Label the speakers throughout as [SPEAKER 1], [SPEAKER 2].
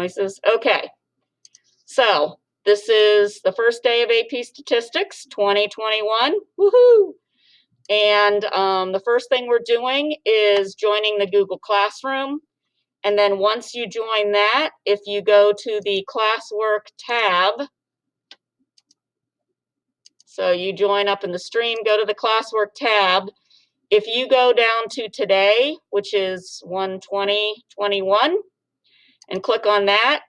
[SPEAKER 1] noises. Okay. So this is the first day of AP Statistics 2021. Woohoo! And the first thing we're doing is joining the Google Classroom. And then once you join that, if you go to the classwork tab, so you join up in the stream, go to the classwork tab. If you go down to today, which is 1/20/21, and click on that,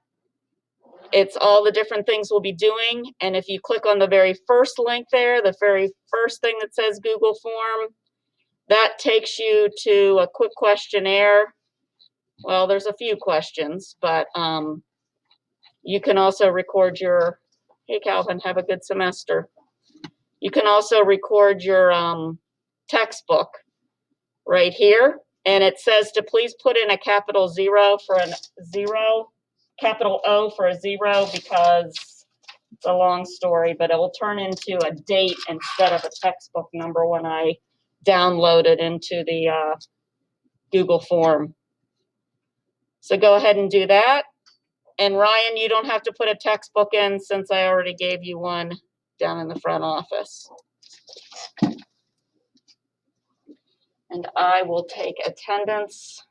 [SPEAKER 1] it's all the different things we'll be doing. And if you click on the very first link there, the very first thing that says Google Form, that takes you to a quick questionnaire. Well, there's a few questions, but you can also record your, hey Calvin, have a good semester. You can also record your textbook right here. And it says to please put in a capital 0 for a 0, capital O for a 0, because it's a long story, but it will turn into a date instead of a textbook number when I download it into the Google form. So go ahead and do that. And Ryan, you don't have to put a textbook in since I already gave you one down in the front office. And I will take attendance.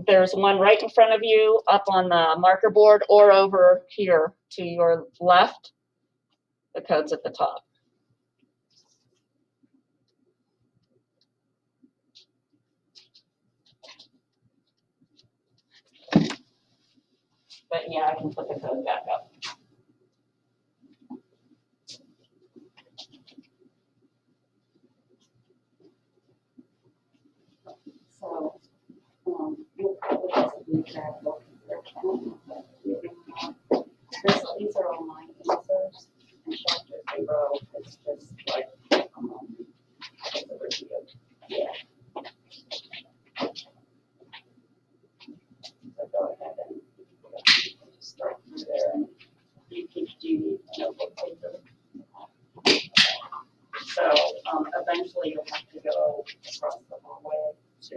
[SPEAKER 1] There's one right in front of you up on the marker board or over here to your left. The code's at the top. But yeah, I can put the code back up. So you'll probably have to do that book. These are all my answers, and chapter 0 is just like the review. Yeah. So go ahead and start through there, and you can do notebook paper. So eventually you'll have to go across the hallway to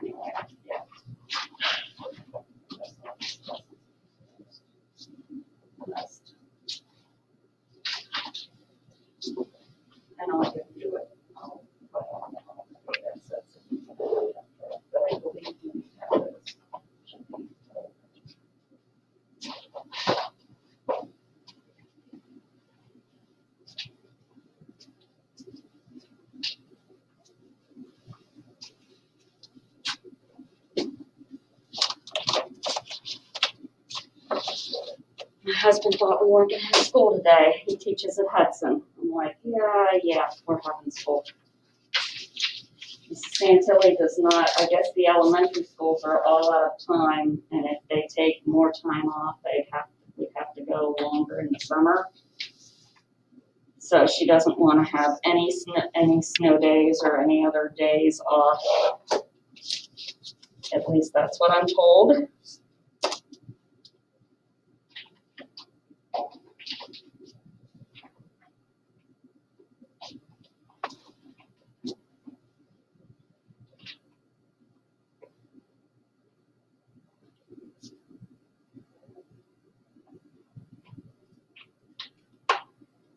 [SPEAKER 1] anyway, yeah. And I'll do it. But I believe you have this. My husband thought we weren't going to have school today. He teaches at Hudson. I'm like, yeah, we're having school. Mrs. Santilli does not, I guess the elementary schools are all out of time, and if they take more time off, we have to go longer in the summer. So she doesn't want to have any snow days or any other days off. At least that's what I'm told.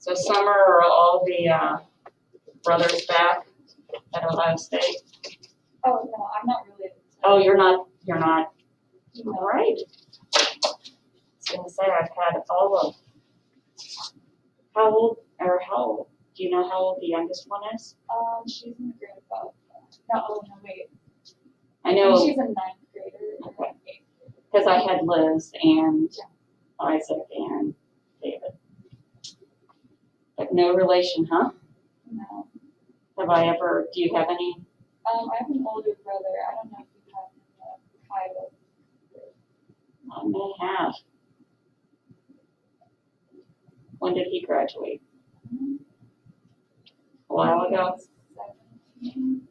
[SPEAKER 1] So summer, are all the brothers back at Ohio State?
[SPEAKER 2] Oh, no, I'm not really.
[SPEAKER 1] Oh, you're not. No. All right. I was going to say, I've had all of, do you know how old the youngest one is?
[SPEAKER 2] She's in the grade above. No, wait.
[SPEAKER 1] I know.
[SPEAKER 2] She's a 9th grader.
[SPEAKER 1] Okay.
[SPEAKER 2] 8th.
[SPEAKER 1] Because I had Liz and Isaac and David. But no relation, huh?
[SPEAKER 2] No.
[SPEAKER 1] Do you have any?
[SPEAKER 2] I have an older brother. I don't know if you have Kyle.
[SPEAKER 1] I may have. When did he graduate? A while ago?
[SPEAKER 2] 17.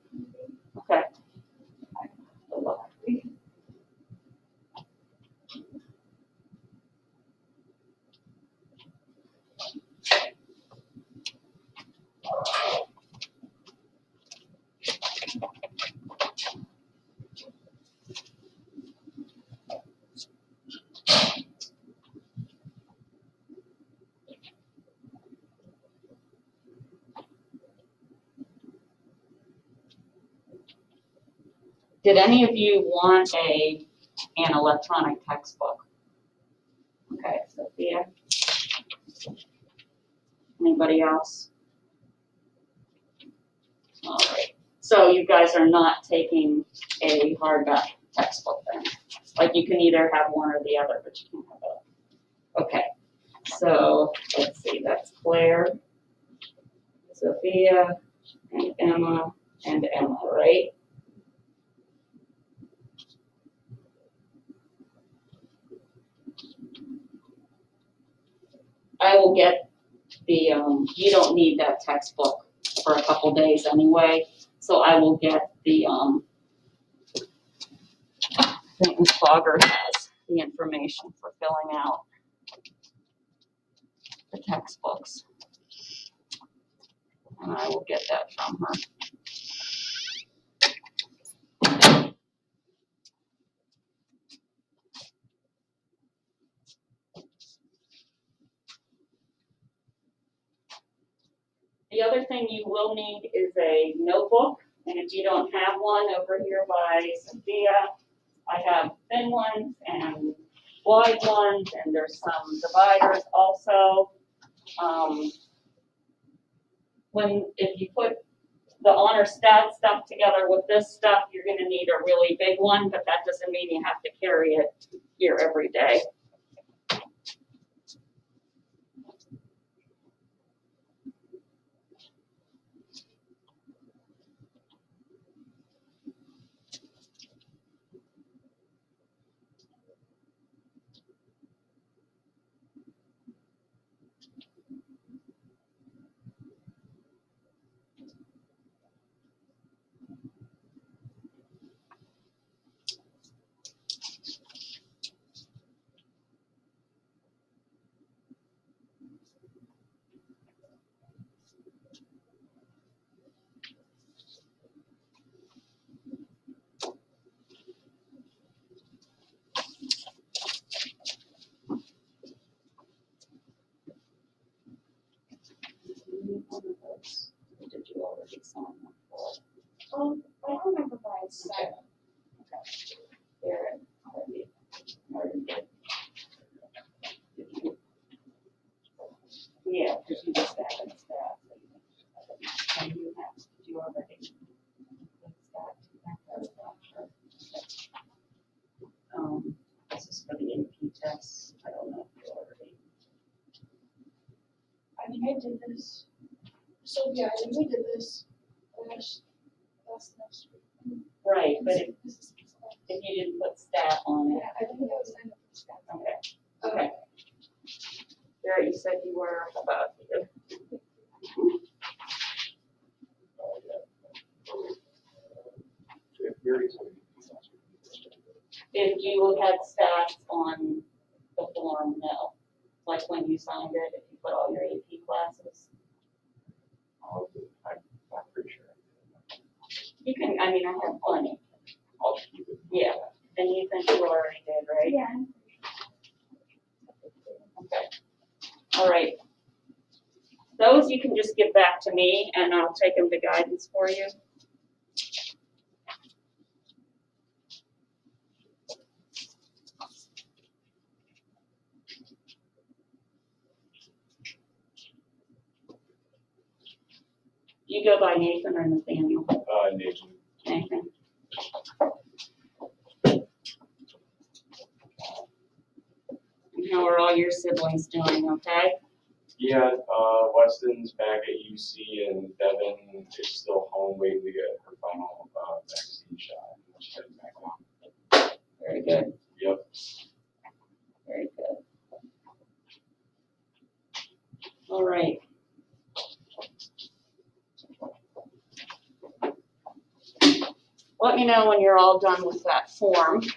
[SPEAKER 1] Okay. Did any of you want an electronic textbook? Okay, Sophia. Anybody else? All right. So you guys are not taking a hardback textbook then? Like you can either have one or the other, but you can't have both. Okay. So let's see. That's Claire, Sophia, and Emma, right? I will get the, you don't need that textbook for a couple days anyway, so I will get the, I think Ms. Fogger has the information for filling out the textbooks. And I will get that from her. The other thing you will need is a notebook, and if you don't have one, over here by Sophia, I have thin ones and wide ones, and there's some dividers also. If you put the honor stat stuff together with this stuff, you're gonna need a really big one, but that doesn't mean you have to carry it here every day. Did you already sign up for it?
[SPEAKER 2] I don't remember buying stuff.
[SPEAKER 1] Okay. There, already did. Yeah, because you just added staff. And you have, did you already? This is for the AP test. I don't know if you already.
[SPEAKER 2] I mean, I did this. So yeah, I think we did this last semester.
[SPEAKER 1] Right, but if
[SPEAKER 2] This is-
[SPEAKER 1] you didn't put stat on it.
[SPEAKER 2] Yeah, I think I was signed up for stuff.
[SPEAKER 1] Okay. Okay. There, you said you were about here. If you had stats on the form, no. Like when you signed it, if you put all your AP classes.
[SPEAKER 3] I'm pretty sure.
[SPEAKER 1] You can, I mean, I have plenty.
[SPEAKER 3] I'll just keep it.
[SPEAKER 1] Yeah. And you think you already did, right?
[SPEAKER 2] Yeah.
[SPEAKER 1] Okay. All right. Those you can just give back to me and I'll take them to guidance for you. You go by Nathan or Nathaniel?
[SPEAKER 3] Nathan.
[SPEAKER 1] Nathan. And how are all your siblings doing, okay?
[SPEAKER 3] Yeah, Weston's back at UC and Devin is still home waiting to get her final vaccine shot. She's heading back home.
[SPEAKER 1] Very good.
[SPEAKER 3] Yep.
[SPEAKER 1] Very good. All right. Let me know when you're all done with that form. Because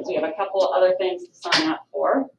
[SPEAKER 1] we have a couple of other things to sign up for.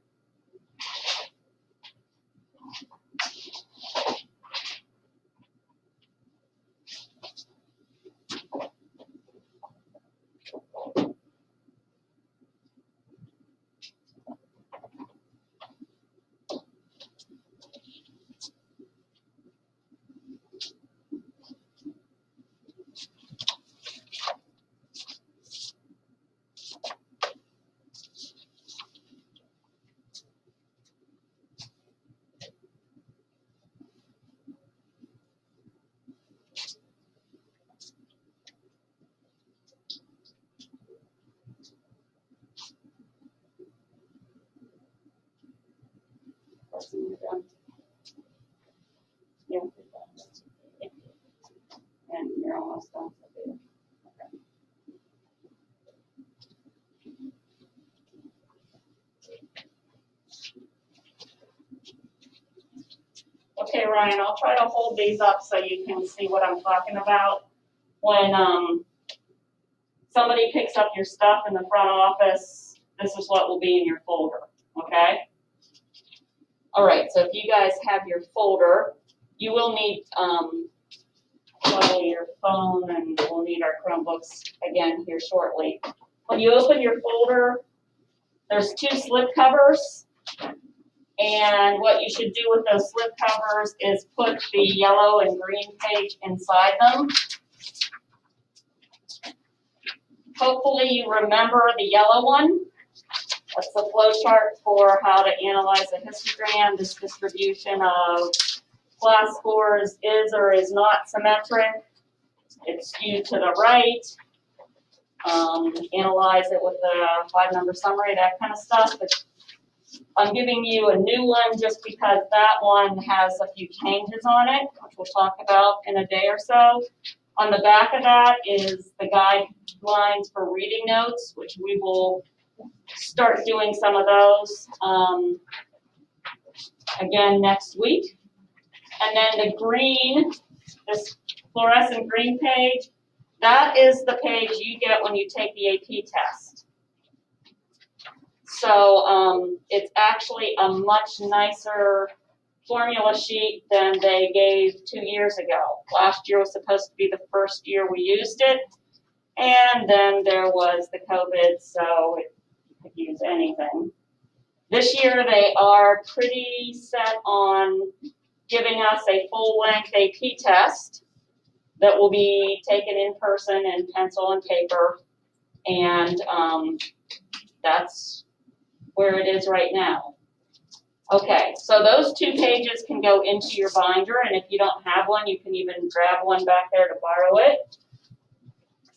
[SPEAKER 1] this and you're done. Yeah. And you're almost done. Okay. Okay, Ryan, I'll try to hold these up so you can see what I'm talking about. When somebody picks up your stuff in the front office, this is what will be in your folder, okay? All right, so if you guys have your folder, you will need probably your phone, and we'll need our Chromebooks again here shortly. When you open your folder, there's 2 slip covers. And what you should do with those slip covers is put the yellow and green page inside them. Hopefully you remember the yellow one. That's the flow chart for how to analyze a histogram. This distribution of class scores is or is not symmetric. It's skewed to the right. Analyze it with a 5-number summary, that kind of stuff. But I'm giving you a new one just because that one has a few changes on it, which we'll talk about in a day or so. On the back of that is the guidelines for reading notes, which we will start doing some of those again next week. And then the green, this fluorescent green page, that is the page you get when you take the AP test. So it's actually a much nicer formula sheet than they gave 2 years ago. Last year was supposed to be the first year we used it, and then there was the COVID, so it could use anything. This year they are pretty set on giving us a full-length AP test that will be taken in person in pencil and paper, and that's where it is right now. Okay, so those 2 pages can go into your binder, and if you don't have one, you can even grab one back there to borrow it.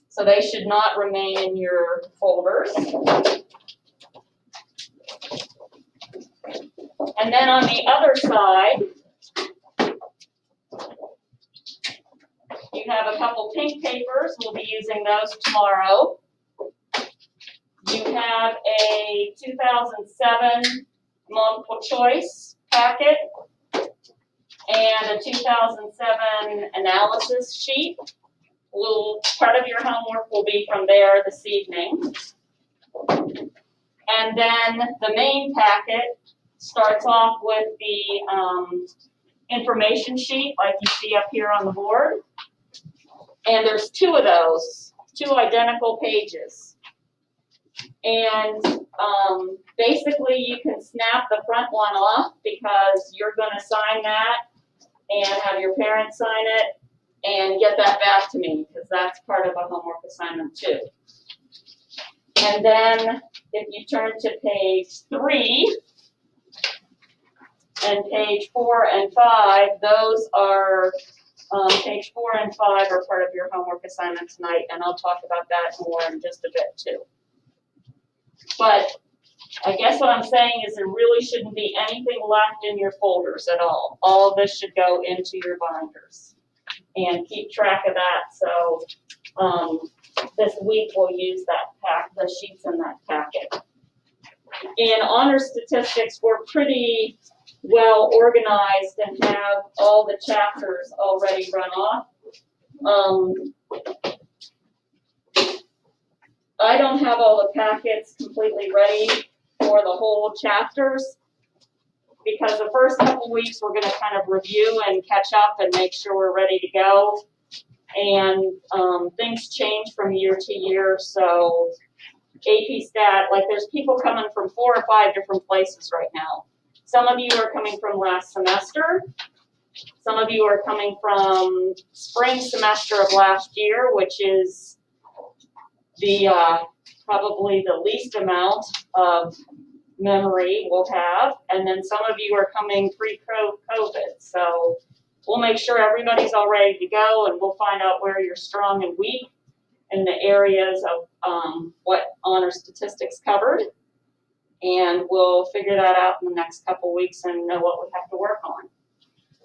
[SPEAKER 1] So they should not remain in your folders. And then on the other side, you have a couple pink papers. We'll be using those tomorrow. You have a 2007 multiple choice packet and a 2007 analysis sheet. Part of your homework will be from there this evening. And then the main packet starts off with the information sheet like you see up here on the board. And there's 2 of those, 2 identical pages. And basically you can snap the front one off because you're going to sign that and have your parents sign it and get that back to me because that's part of a homework assignment too. And then if you turn to page 3 and page 4 and 5, those are page 4 and 5 are part of your homework assignment tonight, and I'll talk about that more in just a bit too. But I guess what I'm saying is there really shouldn't be anything left in your folders at all. All of this should go into your binders. And keep track of that. So this week we'll use the sheets in that packet. In honor statistics, we're pretty well organized and have all the chapters already run off. I don't have all the packets completely ready for the whole chapters because the first couple weeks we're going to kind of review and catch up and make sure we're ready to go. And things change from year to year, so AP Stat, like there's people coming from 4 or 5 different places right now. Some of you are coming from last semester. Some of you are coming from spring semester of last year, which is the probably the least amount of memory we'll have. And then some of you are coming pre-COVID. So we'll make sure everybody's all ready to go, and we'll find out where you're strong and weak in the areas of what honor statistics covered. And we'll figure that out in the next couple weeks and know what we have to work on.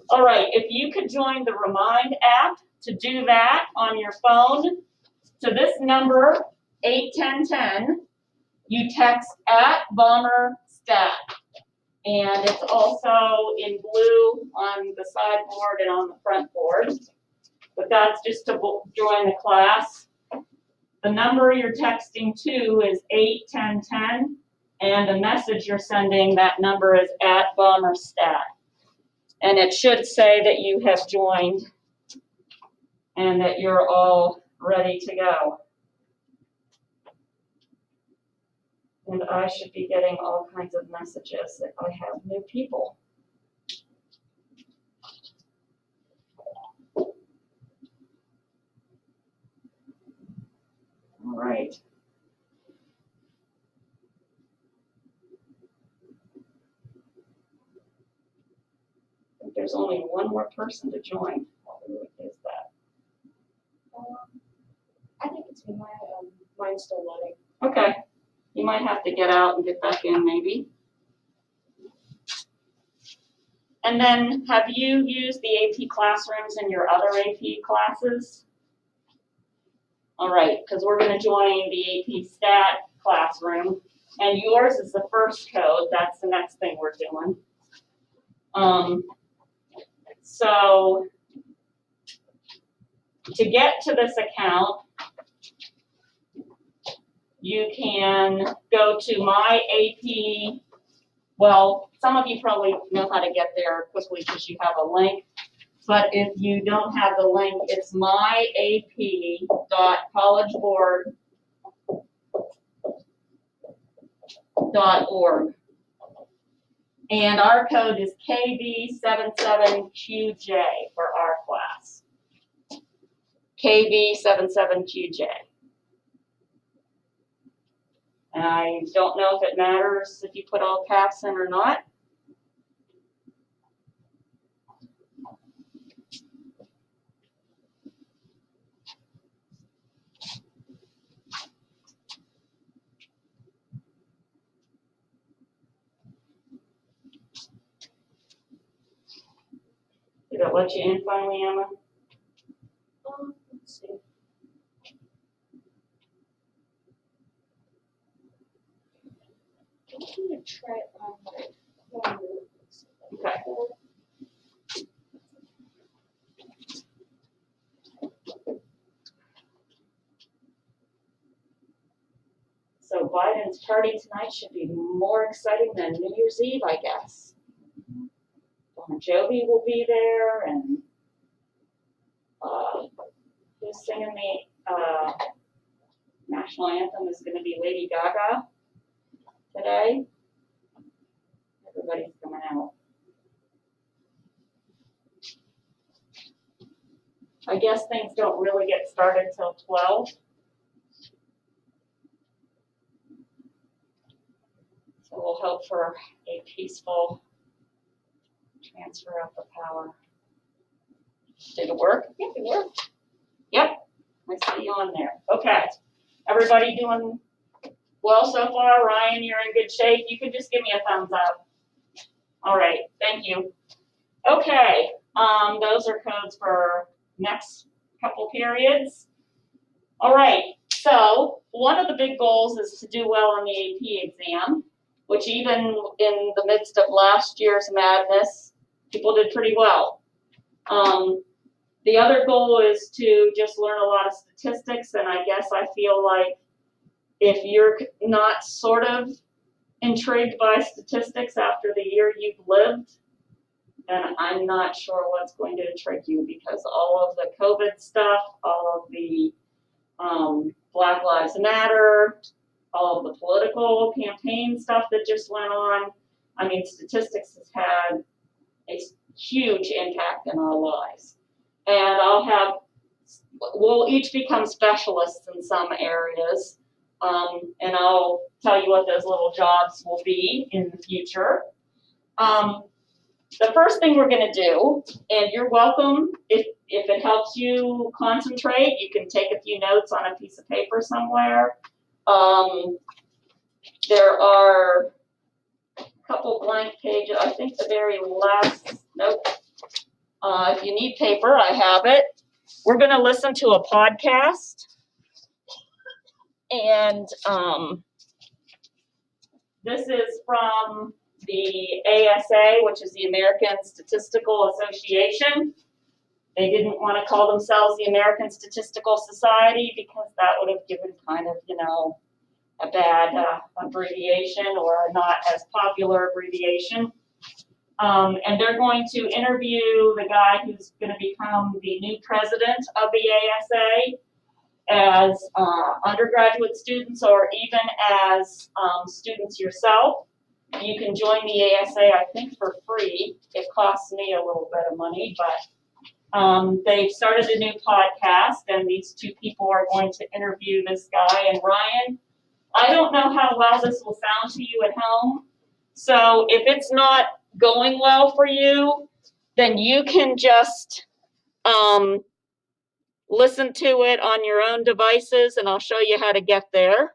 [SPEAKER 1] All right, if you could join the Remind app to do that on your phone to this number, 81010, you text @BomberStat. And it's also in blue on the sideboard and on the front board. But that's just to join the class. The number you're texting to is 81010, and the message you're sending, that number is @BomberStat. And it should say that you have joined and that you're all ready to go. And I should be getting all kinds of messages that I have new people. All right. I think there's only one more person to join. Who is that?
[SPEAKER 2] I think it's me. Mine's still loading.
[SPEAKER 1] Okay. You might have to get out and get back in maybe. And then have you used the AP classrooms in your other AP classes? All right, because we're going to join the AP Stat classroom, and yours is the first code. That's the next thing we're doing. So to get to this account, you can go to My AP. Well, some of you probably know how to get there quickly because you have a link. But if you don't have the link, it's myap.collegeboard.org. And our code is KV77QJ for our class. KV77QJ. And I don't know if it matters if you put all caps in or not. Did it let you in finally, Emma?
[SPEAKER 2] Let's see. I'm gonna try it on my phone.
[SPEAKER 1] Okay. So Biden's party tonight should be more exciting than New Year's Eve, I guess. Bon Jovi will be there, and who's singing the national anthem is going to be Lady Gaga today. Everybody's coming out. I guess things don't really get started till 12. So we'll hope for a peaceful transfer of the power. Did it work?
[SPEAKER 2] Yep, it worked.
[SPEAKER 1] Yep, I see you on there. Okay, everybody doing well so far? Ryan, you're in good shape. You can just give me a thumbs up. All right, thank you. Okay, those are codes for next couple periods. All right, so one of the big goals is to do well on the AP exam, which even in the midst of last year's madness, people did pretty well. The other goal is to just learn a lot of statistics, and I guess I feel like if you're not sort of intrigued by statistics after the year you've lived, then I'm not sure what's going to intrigue you, because all of the COVID stuff, all of the Black Lives Matter, all of the political campaign stuff that just went on, I mean, statistics has had a huge impact in our lives. And we'll each become specialists in some areas, and I'll tell you what those little jobs will be in the future. The first thing we're going to do, and you're welcome, if it helps you concentrate, you can take a few notes on a piece of paper somewhere. There are couple blank pages. I think the very last, nope. If you need paper, I have it. We're going to listen to a podcast. And this is from the ASA, which is the American Statistical Association. They didn't want to call themselves the American Statistical Society because that would have given kind of, a bad abbreviation or a not as popular abbreviation. And they're going to interview the guy who's going to become the new president of the ASA as undergraduate students or even as students yourself. You can join the ASA, I think, for free. It costs me a little bit of money, but they've started a new podcast, and these two people are going to interview this guy. And Ryan, I don't know how well this will sound to you at home, so if it's not going well for you, then you can just listen to it on your own devices, and I'll show you how to get there.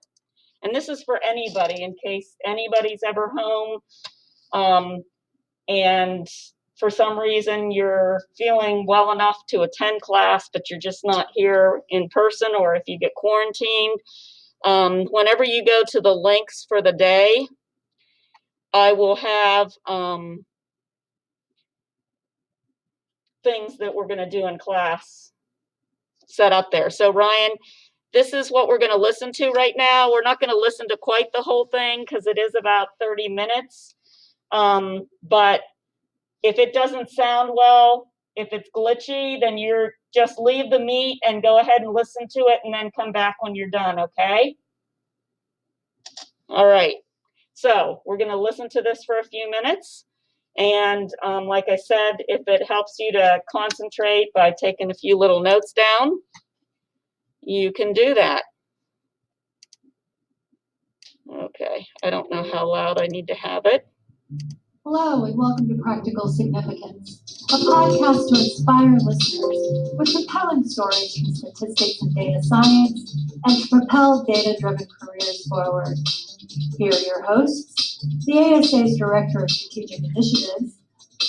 [SPEAKER 1] And this is for anybody, in case anybody's ever home and for some reason you're feeling well enough to attend class, but you're just not here in person, or if you get quarantined. Whenever you go to the links for the day, I will have things that we're going to do in class set up there. So Ryan, this is what we're going to listen to right now. We're not going to listen to quite the whole thing because it is about 30 minutes. But if it doesn't sound well, if it's glitchy, then you're just leave the meet and go ahead and listen to it and then come back when you're done, okay? All right. So we're going to listen to this for a few minutes. And like I said, if it helps you to concentrate by taking a few little notes down, you can do that. Okay, I don't know how loud I need to have it.
[SPEAKER 4] Hello and welcome to Practical Significance, a podcast to inspire listeners with compelling stories from statistics and data science and to propel data-driven careers forward. Here are your hosts, the ASA's Director of Strategic Initiatives,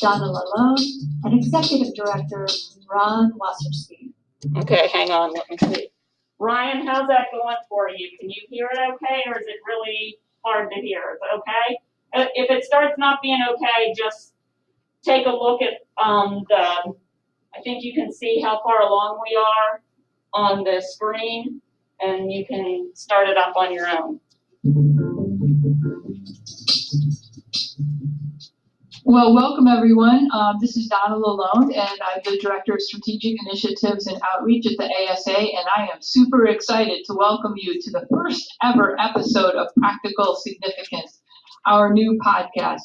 [SPEAKER 4] Donna Lalone, and Executive Director, Ron Wasserstein.
[SPEAKER 1] Okay, hang on, let me see. Ryan, how's that going for you? Can you hear it okay, or is it really hard to hear? Is it okay? If it starts not being okay, just take a look at I think you can see how far along we are on the screen, and you can start it up on your own.
[SPEAKER 5] Well, welcome everyone. This is Donna Lalone, and I'm the Director of Strategic Initiatives and Outreach at the ASA, and I am super excited to welcome you to the first ever episode of Practical Significance, our new podcast.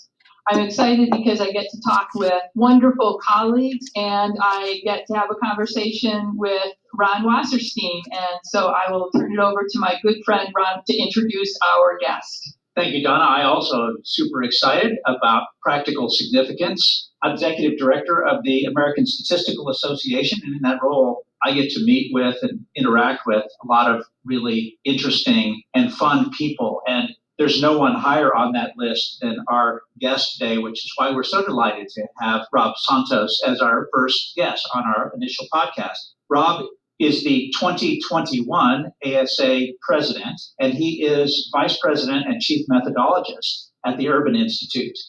[SPEAKER 5] I'm excited because I get to talk with wonderful colleagues, and I get to have a conversation with Ron Wasserstein, and so I will turn it over to my good friend Ron to introduce our guest.
[SPEAKER 6] Thank you, Donna. I also am super excited about Practical Significance. I'm Executive Director of the American Statistical Association, and in that role, I get to meet with and interact with a lot of really interesting and fun people. And there's no one higher on that list than our guest today, which is why we're so delighted to have Rob Santos as our first guest on our initial podcast. Rob is the 2021 ASA president, and he is vice president and chief methodologist at the Urban Institute.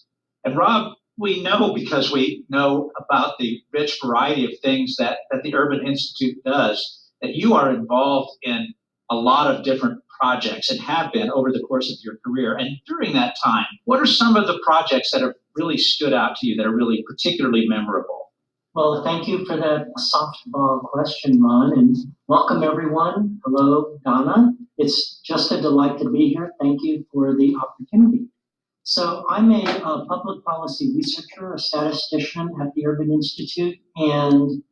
[SPEAKER 6] And Rob, we know because we know about the rich variety of things that the Urban Institute does, that you are involved in a lot of different projects and have been over the course of your career. And during that time, what are some of the projects that have really stood out to you that are really particularly memorable?
[SPEAKER 7] Well, thank you for that softball question, Ron, and welcome everyone. Hello, Donna. It's just a delight to be here. Thank you for the opportunity. So I'm a public policy researcher, a statistician at the Urban Institute, and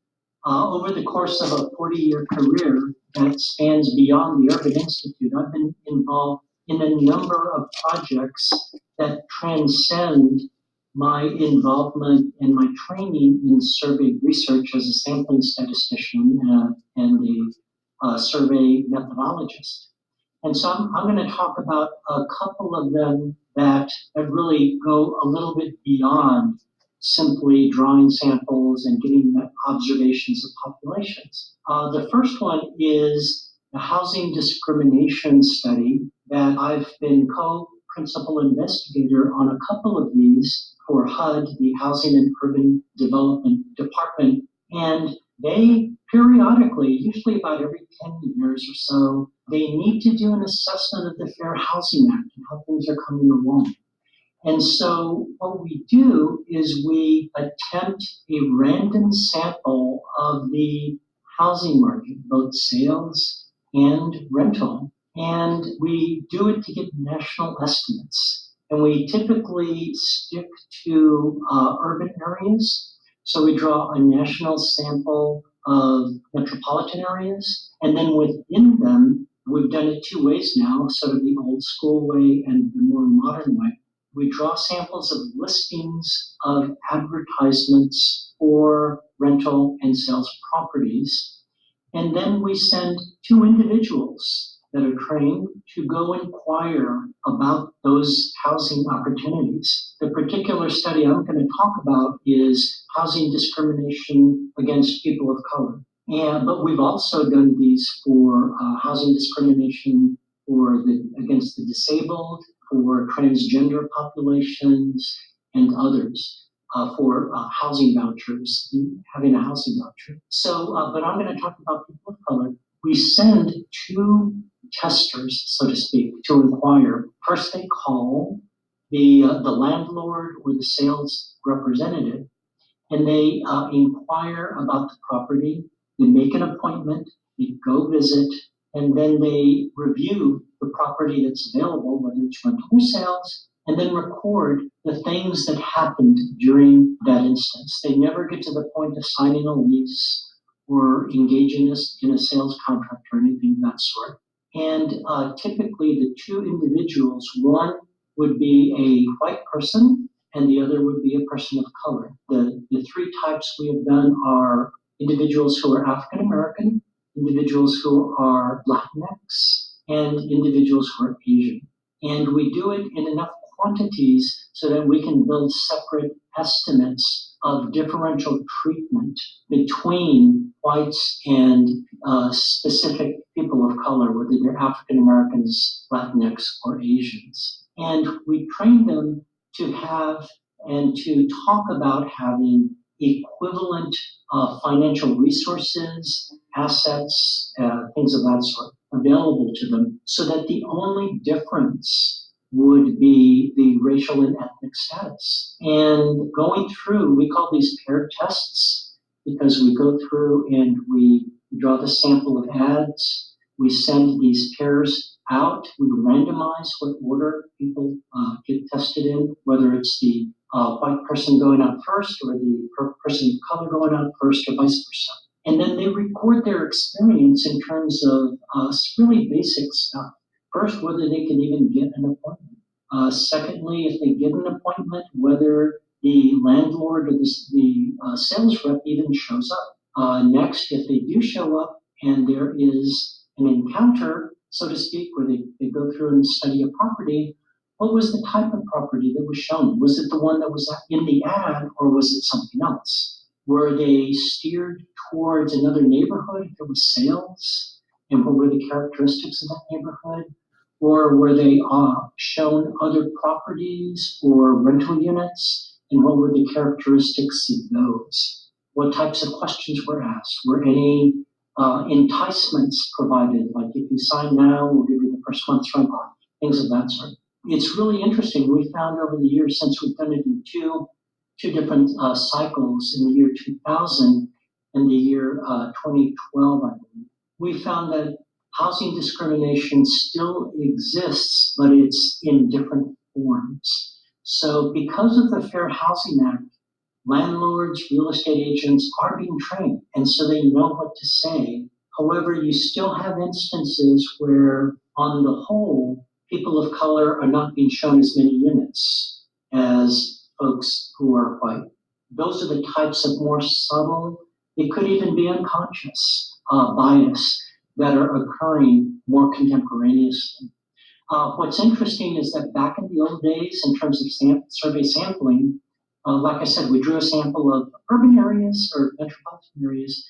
[SPEAKER 7] over the course of a 40-year career that spans beyond the Urban Institute, I've been involved in a number of projects that transcend my involvement and my training in survey research as a sampling statistician and a survey methodologist. And so I'm going to talk about a couple of them that really go a little bit beyond simply drawing samples and getting observations of populations. The first one is the housing discrimination study that I've been co-principal investigator on a couple of these for HUD, the Housing and Urban Development Department. And they periodically, usually about every 10 years or so, they need to do an assessment of the Fair Housing Act and how things are coming along. And so what we do is we attempt a random sample of the housing market, both sales and rental. And we do it to get national estimates. And we typically stick to urban areas. So we draw a national sample of metropolitan areas. And then within them, we've done it two ways now, sort of the old school way and the more modern way. We draw samples of listings of advertisements for rental and sales properties. And then we send two individuals that are trained to go inquire about those housing opportunities. The particular study I'm going to talk about is housing discrimination against people of color. But we've also done these for housing discrimination against the disabled, for transgender populations, and others, for housing vouchers, having a housing voucher. So, but I'm going to talk about people of color. We send two testers, so to speak, to inquire. First, they call the landlord or the sales representative, and they inquire about the property. They make an appointment, they go visit, and then they review the property that's available, whether it's rental or sales, and then record the things that happened during that instance. They never get to the point of signing a lease or engaging in a sales contract or anything of that sort. And typically the two individuals, one would be a white person and the other would be a person of color. The three types we have done are individuals who are African American, individuals who are Latinx, and individuals who are Asian. And we do it in enough quantities so that we can build separate estimates of differential treatment between whites and specific people of color, whether they're African Americans, Latinx, or Asians. And we train them to have and to talk about having equivalent financial resources, assets, things of that sort available to them, so that the only difference would be the racial and ethnic status. And going through, we call these paired tests because we go through and we draw the sample of ads, we send these pairs out, we randomize what order people get tested in, whether it's the white person going out first or the person of color going out first or vice versa. And then they record their experience in terms of really basic stuff. First, whether they can even get an appointment. Secondly, if they get an appointment, whether the landlord or the sales rep even shows up. Next, if they do show up and there is an encounter, so to speak, where they go through and study a property, what was the type of property that was shown? Was it the one that was in the ad or was it something else? Were they steered towards another neighborhood if it was sales? And what were the characteristics of that neighborhood? Or were they shown other properties or rental units? And what were the characteristics of those? What types of questions were asked? Were any enticements provided? Like if you sign now, we'll give you the first month's rent, things of that sort. It's really interesting. We found over the years, since we've done it in two different cycles, in the year 2000 and the year 2012, I believe, we found that housing discrimination still exists, but it's in different forms. So because of the Fair Housing Act, landlords, real estate agents are being trained, and so they know what to say. However, you still have instances where, on the whole, people of color are not being shown as many units as folks who are white. Those are the types of more subtle, it could even be unconscious bias that are occurring more contemporaneously. What's interesting is that back in the old days, in terms of survey sampling, like I said, we drew a sample of urban areas or metropolitan areas.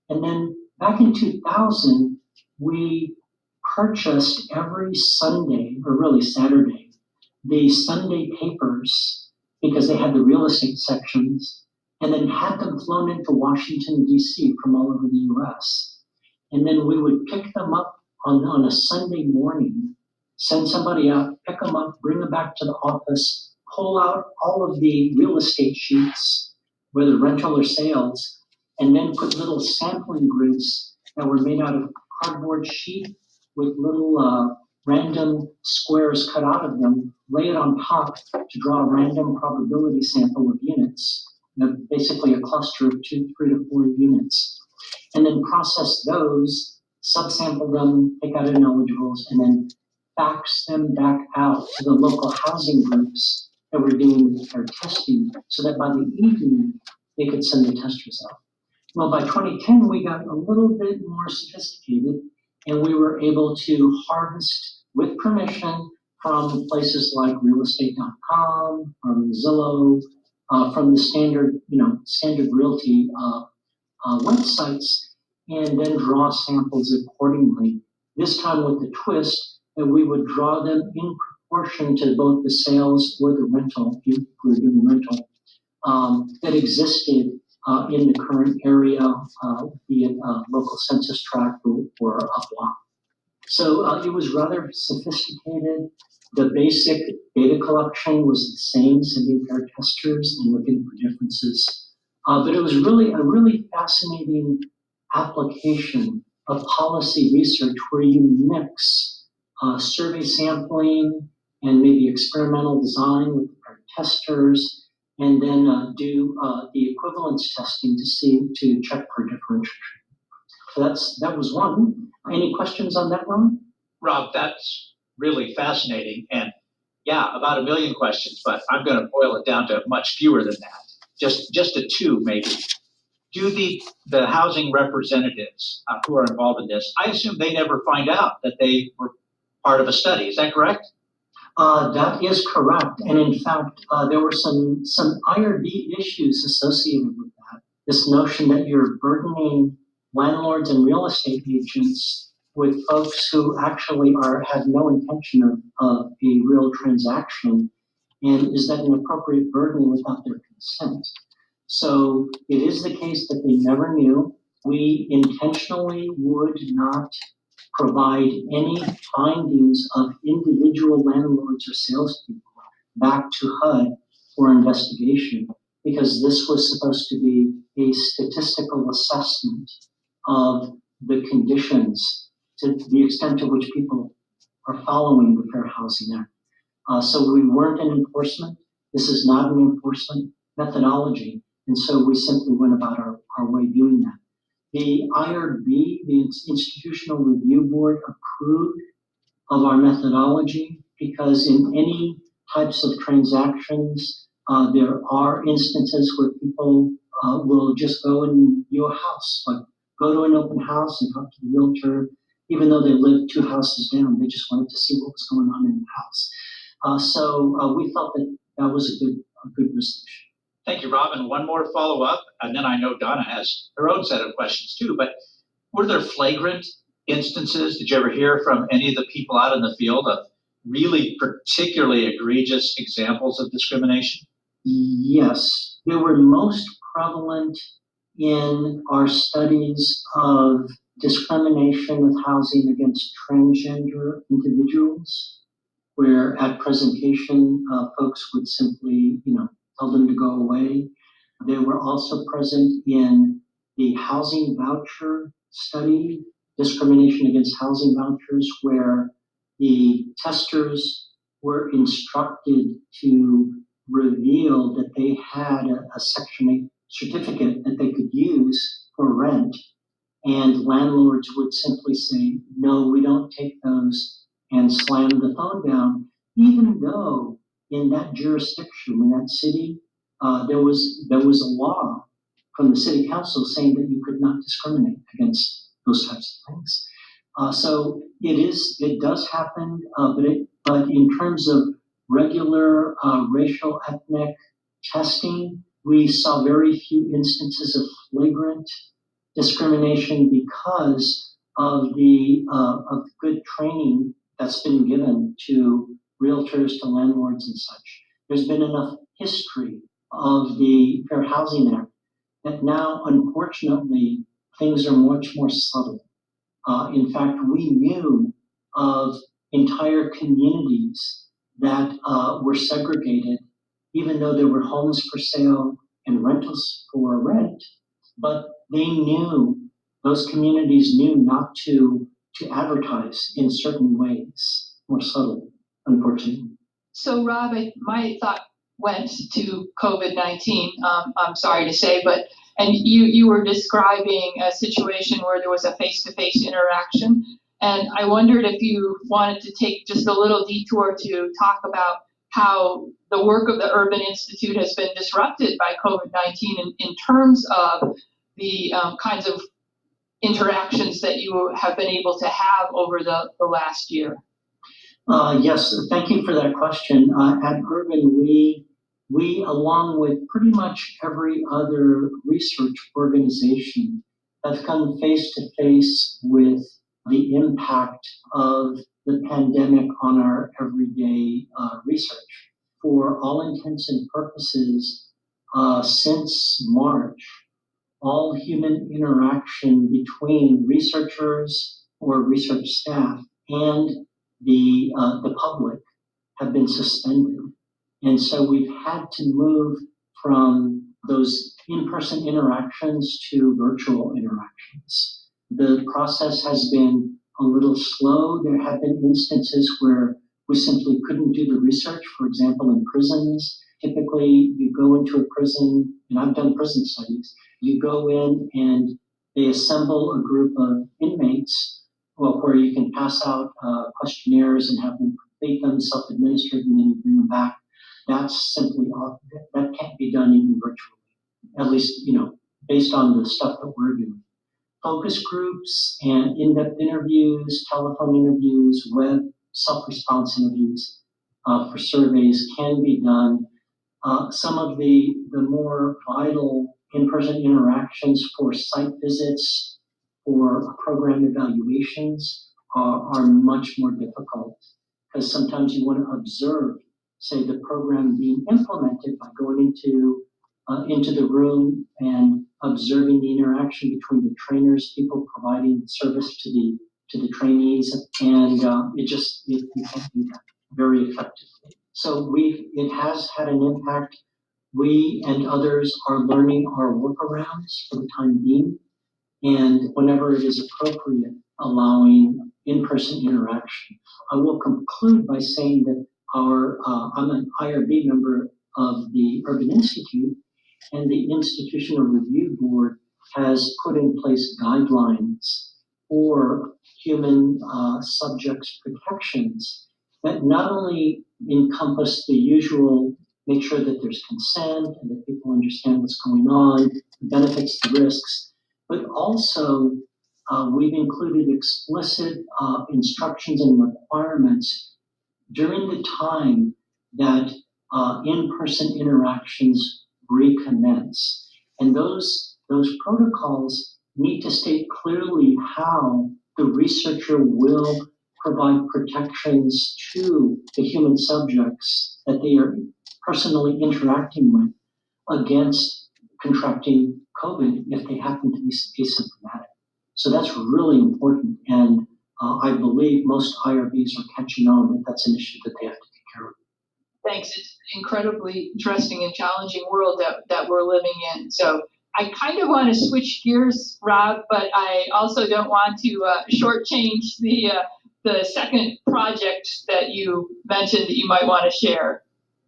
[SPEAKER 7] And then back in 2000, we purchased every Sunday, or really Saturday, the Sunday papers because they had the real estate sections, and then had them flown into Washington, D.C. from all over the U.S. And then we would pick them up on a Sunday morning, send somebody out, pick them up, bring them back to the office, pull out all of the real estate sheets, whether rental or sales, and then put little sampling groups that were made out of cardboard sheet with little random squares cut out of them, lay it on top to draw a random probability sample of units, basically a cluster of 2, 3 to 4 units, and then process those, subsample them, take out ineligibles, and then fax them back out to the local housing groups that were doing their testing so that by the evening they could send the testers out. Well, by 2010, we got a little bit more sophisticated and we were able to harvest with permission from places like realestate.com, from Zillow, from the standard realty websites, and then draw samples accordingly. This time with the twist that we would draw them in proportion to both the sales or the rental, if we were doing rental, that existed in the current area, be it a local census tract or a block. So it was rather sophisticated. The basic data collection was the same, sending pair testers and looking for differences. But it was really a really fascinating application of policy research where you mix survey sampling and maybe experimental design with our testers, and then do the equivalence testing to check for differentiation. So that was one. Any questions on that, Ron?
[SPEAKER 6] Rob, that's really fascinating. And yeah, about 1 million questions, but I'm going to boil it down to much fewer than that. Just to 2, maybe. Do the housing representatives who are involved in this, I assume they never find out that they were part of a study. Is that correct?
[SPEAKER 7] That is correct. And in fact, there were some IRB issues associated with that. This notion that you're burdening landlords and real estate agents with folks who actually have no intention of a real transaction, and is that an appropriate burden without their consent? So it is the case that they never knew. We intentionally would not provide any findings of individual landlords or salespeople back to HUD for investigation, because this was supposed to be a statistical assessment of the conditions to the extent to which people are following the Fair Housing Act. So we weren't an enforcement. This is not an enforcement methodology. And so we simply went about our way doing that. The IRB, the Institutional Review Board, approved of our methodology because in any types of transactions, there are instances where people will just go and view a house, like go to an open house and talk to the realtor, even though they live 2 houses down. They just wanted to see what was going on in the house. So we felt that was a good resolution.
[SPEAKER 6] Thank you, Rob. And one more follow-up, and then I know Donna has her own set of questions too, but were there flagrant instances? Did you ever hear from any of the people out in the field of really particularly egregious examples of discrimination?
[SPEAKER 7] Yes, they were most prevalent in our studies of discrimination with housing against transgender individuals, where at presentation, folks would simply, tell them to go away. They were also present in the housing voucher study, discrimination against housing vouchers, where the testers were instructed to reveal that they had a Section 8 certificate that they could use for rent, and landlords would simply say, no, we don't take those, and slam the phone down, even though in that jurisdiction, in that city, there was a law from the city council saying that you could not discriminate against those types of things. So it does happen, but in terms of regular racial ethnic testing, we saw very few instances of flagrant discrimination because of the good training that's been given to realtors, to landlords and such. There's been enough history of the Fair Housing Act that now, unfortunately, things are much more subtle. In fact, we knew of entire communities that were segregated, even though there were homes for sale and rentals for rent. But those communities knew not to advertise in certain ways, more subtle, unfortunately.
[SPEAKER 5] So Rob, my thought went to COVID-19, I'm sorry to say, and you were describing a situation where there was a face-to-face interaction. And I wondered if you wanted to take just a little detour to talk about how the work of the Urban Institute has been disrupted by COVID-19 in terms of the kinds of interactions that you have been able to have over the last year.
[SPEAKER 7] Yes, thank you for that question. At Urban, we, along with pretty much every other research organization, have come face to face with the impact of the pandemic on our everyday research. For all intents and purposes, since March, all human interaction between researchers or research staff and the public have been suspended. And so we've had to move from those in-person interactions to virtual interactions. The process has been a little slow. There have been instances where we simply couldn't do the research. For example, in prisons, typically you go into a prison, and I've done prison studies, you go in and they assemble a group of inmates where you can pass out questionnaires and have them complete them, self-administered, and then you bring them back. That's simply that can't be done even virtually, at least based on the stuff that we're doing. Focus groups and in-depth interviews, telephone interviews, web self-response interviews for surveys can be done. Some of the more vital in-person interactions for site visits or program evaluations are much more difficult, because sometimes you want to observe, say, the program being implemented by going into the room and observing the interaction between the trainers, people providing service to the trainees, and you can't do that very effectively. So it has had an impact. We and others are learning our workarounds for the time being, and whenever it is appropriate, allowing in-person interaction. I will conclude by saying that I'm an IRB member of the Urban Institute, and the Institutional Review Board has put in place guidelines for human subjects protections that not only encompass the usual, make sure that there's consent and that people understand what's going on, the benefits, the risks, but also we've included explicit instructions and requirements during the time that in-person interactions recommence. And those protocols need to state clearly how the researcher will provide protections to the human subjects that they are personally interacting with against contracting COVID if they happen to be asymptomatic. So that's really important, and I believe most IRBs are catching on that that's an issue that they have to take care of.
[SPEAKER 5] Thanks. It's an incredibly interesting and challenging world that we're living in. So I kind of want to switch gears, Rob, but I also don't want to shortchange the second project that you mentioned that you might want to share.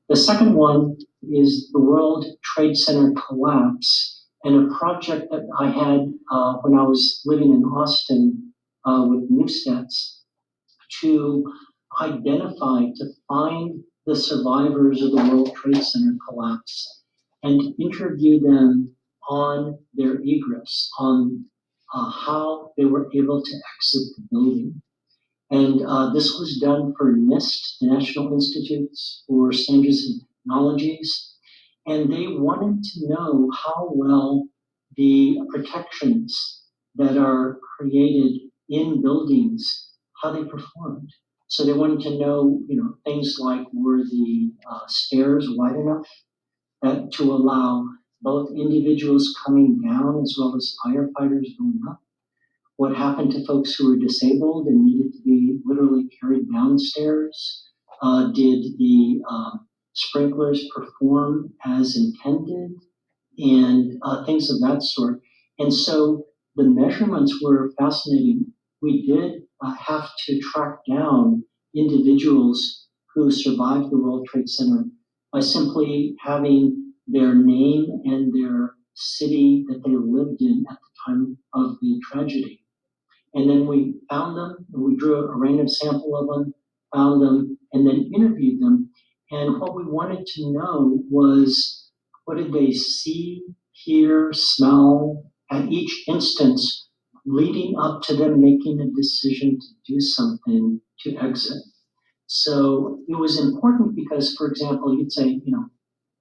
[SPEAKER 7] The second one is the World Trade Center collapse, and a project that I had when I was living in Austin with Newstedts to identify, to find the survivors of the World Trade Center collapse and interview them on their egress, on how they were able to exit the building. And this was done for NIST, the National Institutes for Standards and Technologies. And they wanted to know how well the protections that are created in buildings, how they performed. So they wanted to know, things like, were the stairs wide enough to allow both individuals coming down as well as firefighters going up? What happened to folks who were disabled and needed to be literally carried downstairs? Did the sprinklers perform as intended? And things of that sort. And so the measurements were fascinating. We did have to track down individuals who survived the World Trade Center by simply having their name and their city that they lived in at the time of the tragedy. And then we found them, and we drew a random sample of them, found them, and then interviewed them. And what we wanted to know was, what did they see, hear, smell at each instance leading up to them making a decision to do something to exit. So it was important because, for example, you'd say,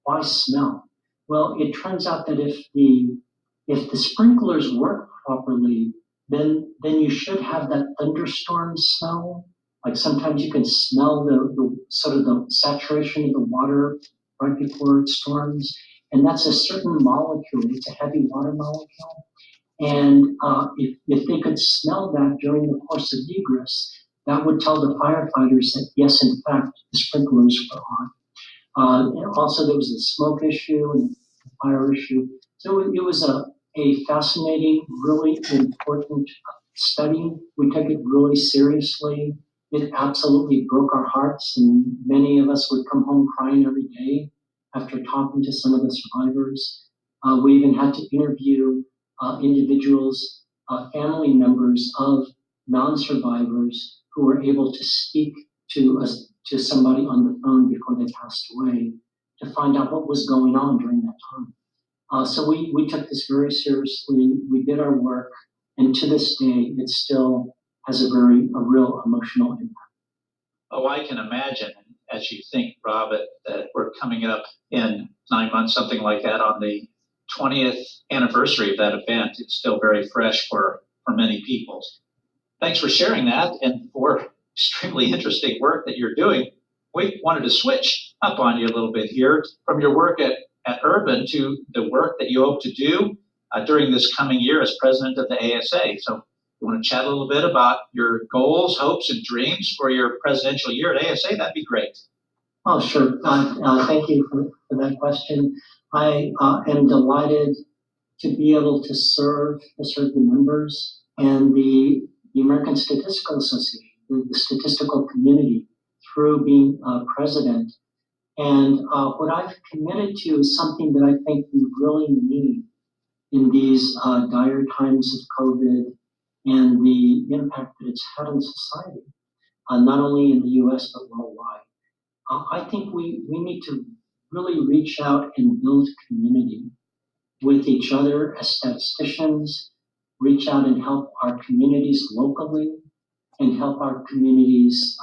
[SPEAKER 7] why smell? Well, it turns out that if the sprinklers work properly, then you should have that thunderstorm smell. Like sometimes you can smell the sort of the saturation of the water right before it storms. And that's a certain molecule. It's a heavy water molecule. And if they could smell that during the course of egress, that would tell the firefighters that, yes, in fact, the sprinklers were on. And also, there was the smoke issue and the fire issue. So it was a fascinating, really important study. We took it really seriously. It absolutely broke our hearts, and many of us would come home crying every day after talking to some of the survivors. We even had to interview individuals, family members of non-survivors who were able to speak to somebody on the phone before they passed away to find out what was going on during that time. So we took this very seriously. We did our work, and to this day, it still has a real emotional impact.
[SPEAKER 6] Oh, I can imagine, as you think, Rob, that we're coming up in 9 months, something like that, on the 20th anniversary of that event. It's still very fresh for many people. Thanks for sharing that and for extremely interesting work that you're doing. We wanted to switch up on you a little bit here from your work at Urban to the work that you hope to do during this coming year as president of the ASA. So you want to chat a little bit about your goals, hopes, and dreams for your presidential year at ASA? That'd be great.
[SPEAKER 7] Oh, sure. Thank you for that question. I am delighted to be able to serve the members and the American Statistical Association, the statistical community, through being president. And what I've committed to is something that I think we really need in these dire times of COVID and the impact that it's had on society, not only in the US, but worldwide. I think we need to really reach out and build community with each other as statisticians, reach out and help our communities locally, and help our communities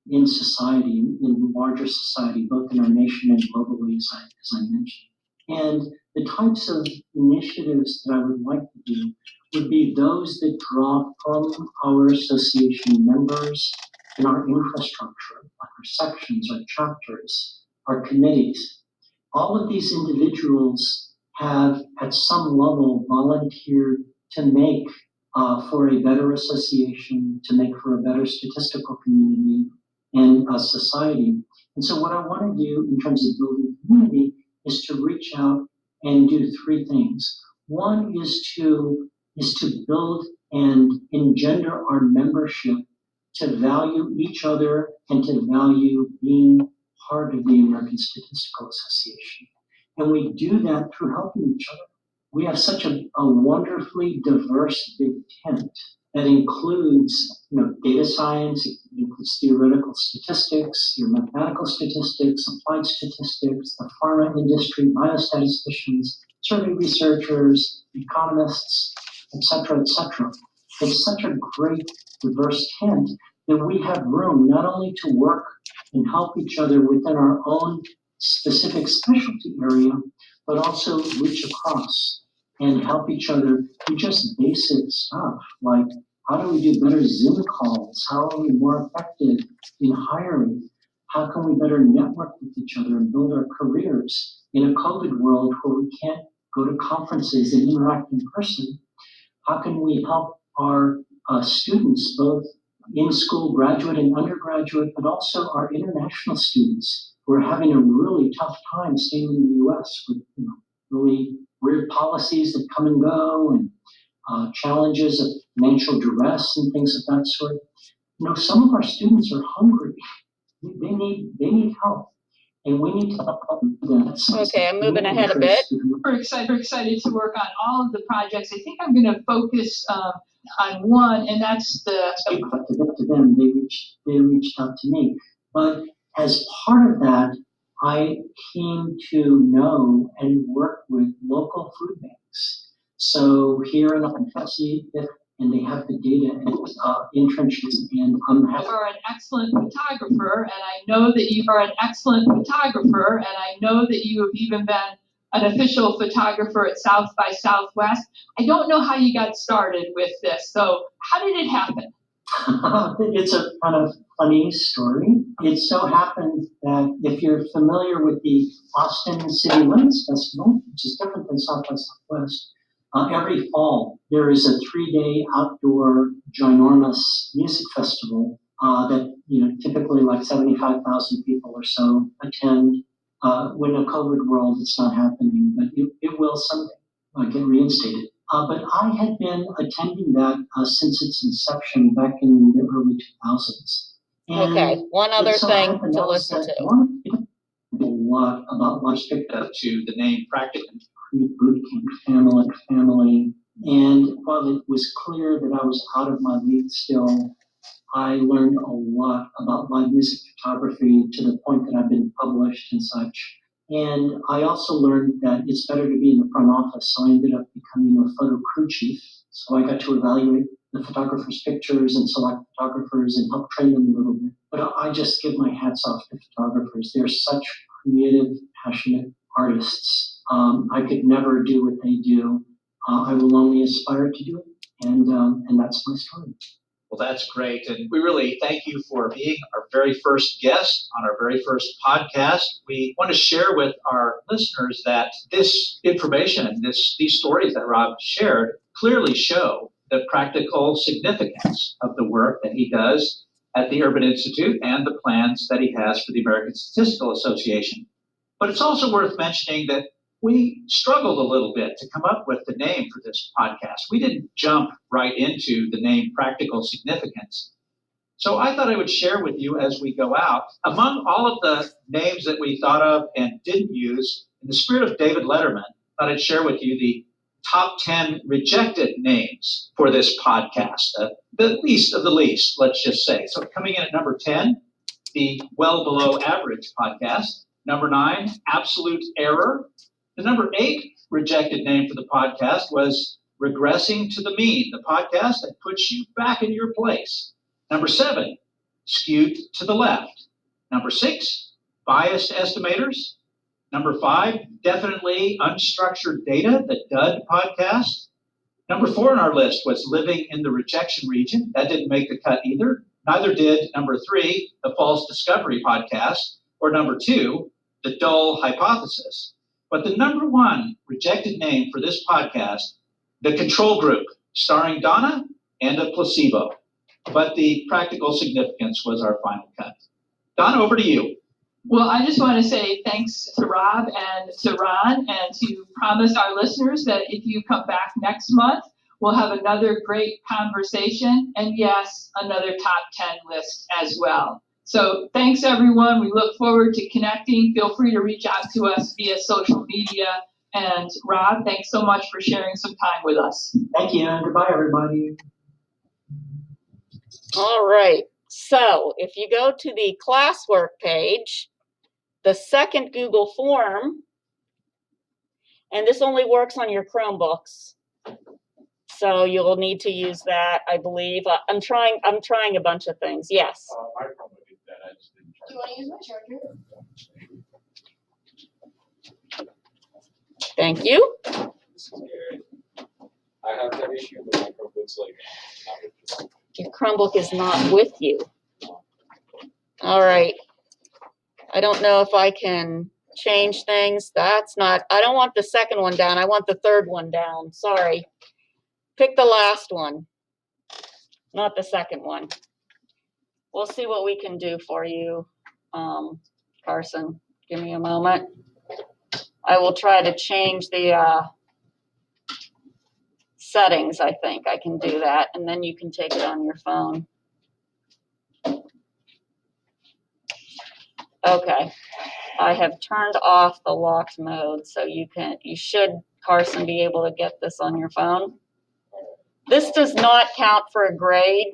[SPEAKER 7] in society, in larger society, both in our nation and globally, as I mentioned. And the types of initiatives that I would like to do would be those that draw from our association members and our infrastructure, like our sections, our chapters, our committees. All of these individuals have, at some level, volunteered to make for a better association, to make for a better statistical community and society. And so what I want to do in terms of building community is to reach out and do three things. One is to build and engender our membership to value each other and to value being part of the American Statistical Association. And we do that through helping each other. We have such a wonderfully diverse big tent that includes, data science, it includes theoretical statistics, your mathematical statistics, applied statistics, the pharma industry, biostatisticians, survey researchers, economists, et cetera, et cetera. It's such a great diverse tent that we have room not only to work and help each other within our own specific specialty area, but also reach across and help each other do just basic stuff like how do we do better Zoom calls? How are we more effective in hiring? How can we better network with each other and build our careers in a COVID world where we can't go to conferences and interact in person? How can we help our students, both in school, graduate and undergraduate, but also our international students who are having a really tough time staying in the U.S. with really weird policies that come and go and challenges of financial duress and things of that sort. Some of our students are hungry. They need help, and we need to help them.
[SPEAKER 1] Okay, I'm moving ahead a bit.
[SPEAKER 5] We're excited to work on all of the projects. I think I'm going to focus on one, and that's
[SPEAKER 7] to them. They reached out to me, but as part of that, I came to know and work with local food banks. So here in Kentucky, and they have the data and internships, and
[SPEAKER 5] You are an excellent photographer, and I know that you are an excellent photographer, and I know that you have even been an official photographer at South by Southwest. I don't know how you got started with this, so how did it happen?
[SPEAKER 7] It's a kind of funny story. It so happens that if you're familiar with the Austin City Limits Festival, which is different than South by Southwest, every fall there is a 3-day outdoor ginormous music festival that typically like 75,000 people or so attend. When a COVID world, it's not happening, but it will someday get reinstated. But I had been attending that since its inception back in the early 2000s. And
[SPEAKER 1] Okay, one other
[SPEAKER 7] it so
[SPEAKER 1] thing
[SPEAKER 7] happened
[SPEAKER 1] to
[SPEAKER 7] that
[SPEAKER 1] listen
[SPEAKER 7] that
[SPEAKER 1] to.
[SPEAKER 7] one- A lot about what picked up to the name Practical Boot Camp family. And while it was clear that I was out of my league still, I learned a lot about live music photography to the point that I've been published and such. And I also learned that it's better to be in the front office, so I ended up becoming a photo crew chief. So I got to evaluate the photographers' pictures and select photographers and help train them a little bit. But I just give my hats off to photographers. They're such creative, passionate artists. I could never do what they do. I will only aspire to do it, and that's my story.
[SPEAKER 6] Well, that's great. And we really thank you for being our very first guest on our very first podcast. We want to share with our listeners that this information, these stories that Rob shared clearly show the practical significance of the work that he does at the Urban Institute and the plans that he has for the American Statistical Association. But it's also worth mentioning that we struggled a little bit to come up with the name for this podcast. We didn't jump right into the name Practical Significance. So I thought I would share with you as we go out, among all of the names that we thought of and didn't use, in the spirit of David Letterman, I thought I'd share with you the top 10 rejected names for this podcast, the least of the least, let's just say. So coming in at number 10, the Well Below Average podcast. Number 9, Absolute Error. The number 8 rejected name for the podcast was Regressing to the Mean, the podcast that puts you back in your place. Number 7, Skewed to the Left. Number 6, Biased Estimators. Number 5, Definitely Unstructured Data, the DUD podcast. Number 4 on our list was Living in the Rejection Region. That didn't make the cut either. Neither did number 3, the False Discovery podcast, or number 2, the Dull Hypothesis. But the number 1 rejected name for this podcast, The Control Group, starring Donna and a placebo. But the Practical Significance was our final cut. Donna, over to you.
[SPEAKER 5] Well, I just want to say thanks to Rob and to Ron, and to promise our listeners that if you come back next month, we'll have another great conversation, and yes, another top 10 list as well. So thanks, everyone. We look forward to connecting. Feel free to reach out to us via social media. And Rob, thanks so much for sharing some time with us.
[SPEAKER 7] Thank you, and goodbye, everybody.
[SPEAKER 1] All right. So if you go to the classwork page, the second Google form, and this only works on your Chromebooks. So you'll need to use that, I believe. I'm trying a bunch of things. Yes.
[SPEAKER 3] My Chromebook is dead, I just didn't
[SPEAKER 2] Do
[SPEAKER 3] charge
[SPEAKER 2] you want to use my charger?
[SPEAKER 1] Thank you.
[SPEAKER 3] it. Scared. I have that issue, but my Chromebook's like, not with me.
[SPEAKER 1] Your Chromebook is not with you. All right. I don't know if I can change things. That's not, I don't want the second one down. I want the third one down. Sorry. Pick the last one, not the second one. We'll see what we can do for you, Carson. Give me a moment. I will try to change the settings. I think I can do that, and then you can take it on your phone. Okay. I have turned off the locked mode, so you should, Carson, be able to get this on your phone. This does not count for a grade.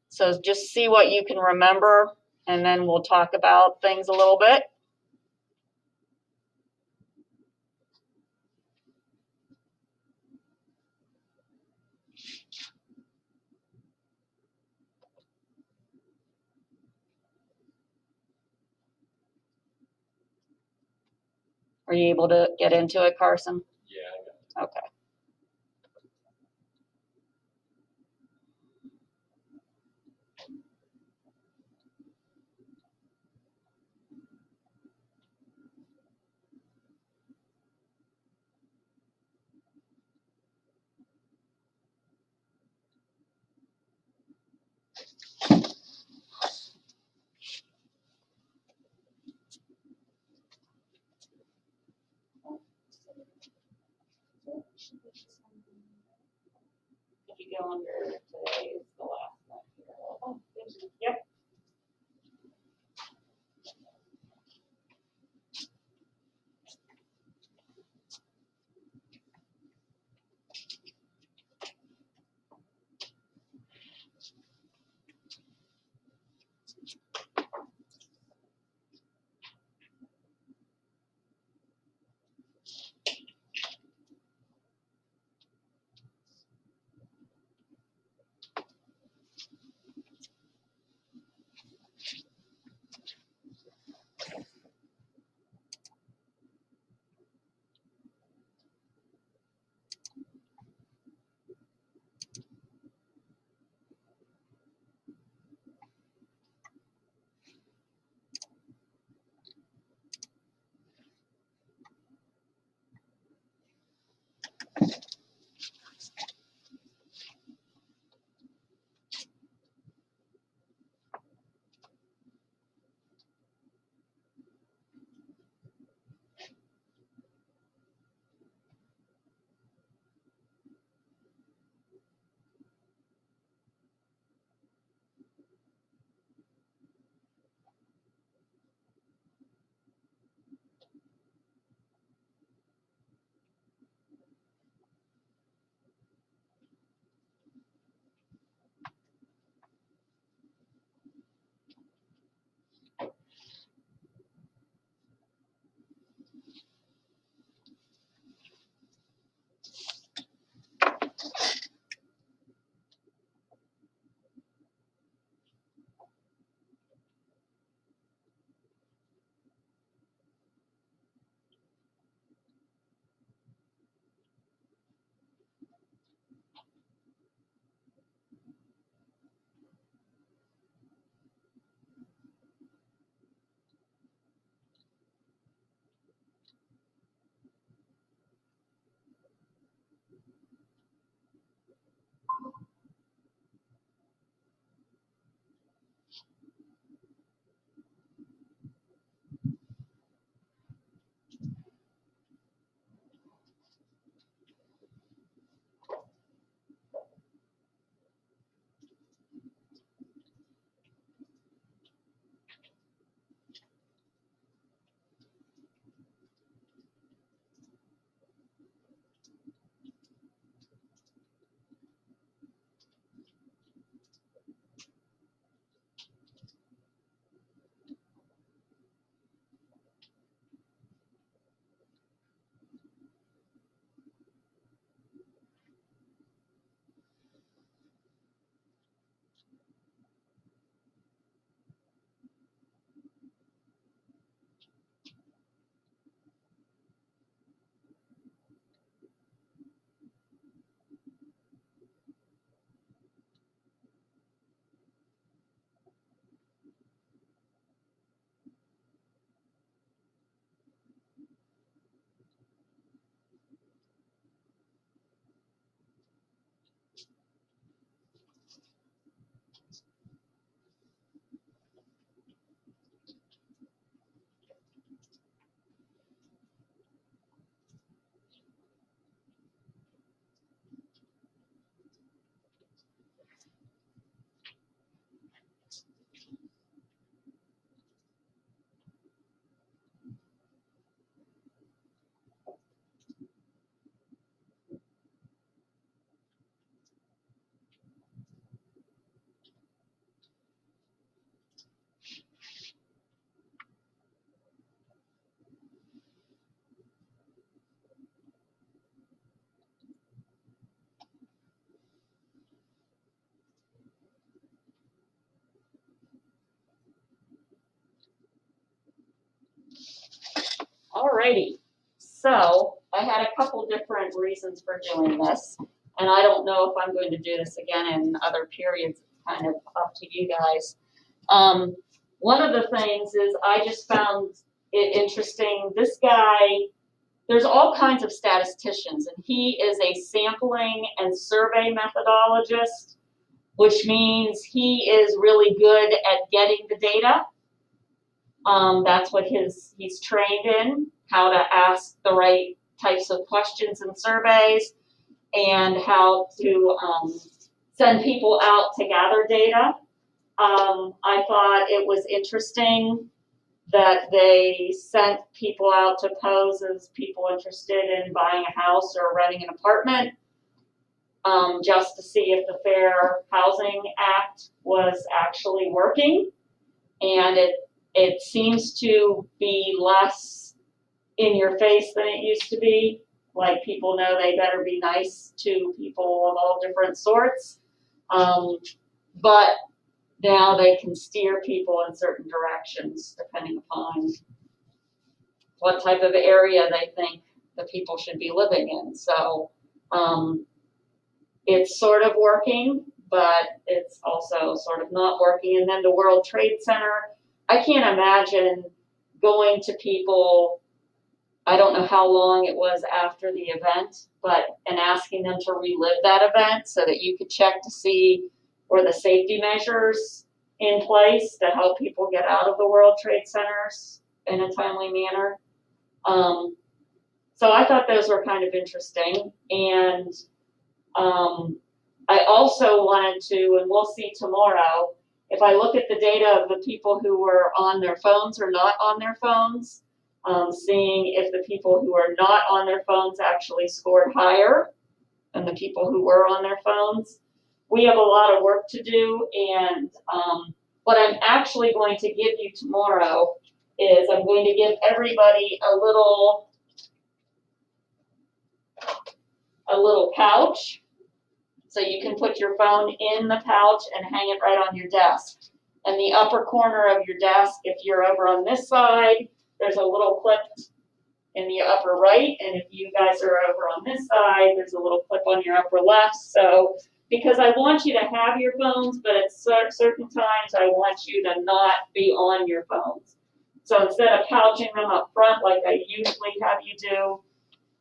[SPEAKER 1] So just see what you can remember, and then we'll talk about things a little bit. Are you able to get into it, Carson?
[SPEAKER 3] Yeah, I got it.
[SPEAKER 1] Okay. If you go under today is the last one. Oh, yep. Alrighty, so I had a couple different reasons for doing this, and I don't know if I'm going to do this again in other periods, kind of up to you guys. One of the things is I just found it interesting, this guy, there's all kinds of statisticians, and he is a sampling and survey methodologist, which means he is really good at getting the data. That's what he's trained in, how to ask the right types of questions in surveys and how to send people out to gather data. I thought it was interesting that they sent people out to pose as people interested in buying a house or renting an apartment, just to see if the Fair Housing Act was actually working. And it seems to be less in your face than it used to be. Like, people know they better be nice to people of all different sorts. But now they can steer people in certain directions depending upon what type of area they think the people should be living in. So it's sort of working, but it's also sort of not working. And then the World Trade Center, I can't imagine going to people, I don't know how long it was after the event, and asking them to relive that event so that you could check to see were the safety measures in place to help people get out of the World Trade Centers in a timely manner. So I thought those were kind of interesting. And I also wanted to, and we'll see tomorrow, if I look at the data of the people who were on their phones or not on their phones, seeing if the people who are not on their phones actually scored higher than the people who were on their phones. We have a lot of work to do, and what I'm actually going to give you tomorrow is I'm going to give everybody a little pouch. So you can put your phone in the pouch and hang it right on your desk. And the upper corner of your desk, if you're over on this side, there's a little clip in the upper right. And if you guys are over on this side, there's a little clip on your upper left. So, because I want you to have your phones, but at certain times I want you to not be on your phones. So instead of pouching them up front like I usually have you do,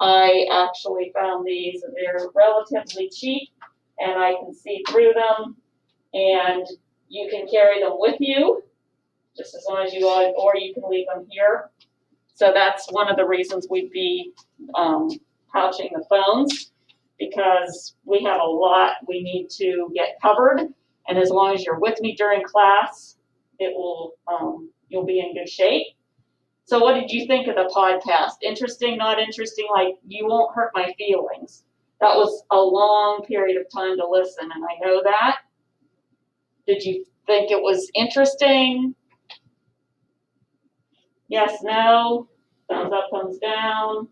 [SPEAKER 1] I actually found these, and they're relatively cheap, and I can see through them, and you can carry them with you, just as long as you want, or you can leave them here. So that's one of the reasons we'd be pouching the phones, because we have a lot we need to get covered, and as long as you're with me during class, it will you'll be in good shape. So what did you think of the podcast? Interesting, not interesting? Like, you won't hurt my feelings. That was a long period of time to listen, and I know that. Did you think it was interesting? Yes, no, thumbs up, thumbs down.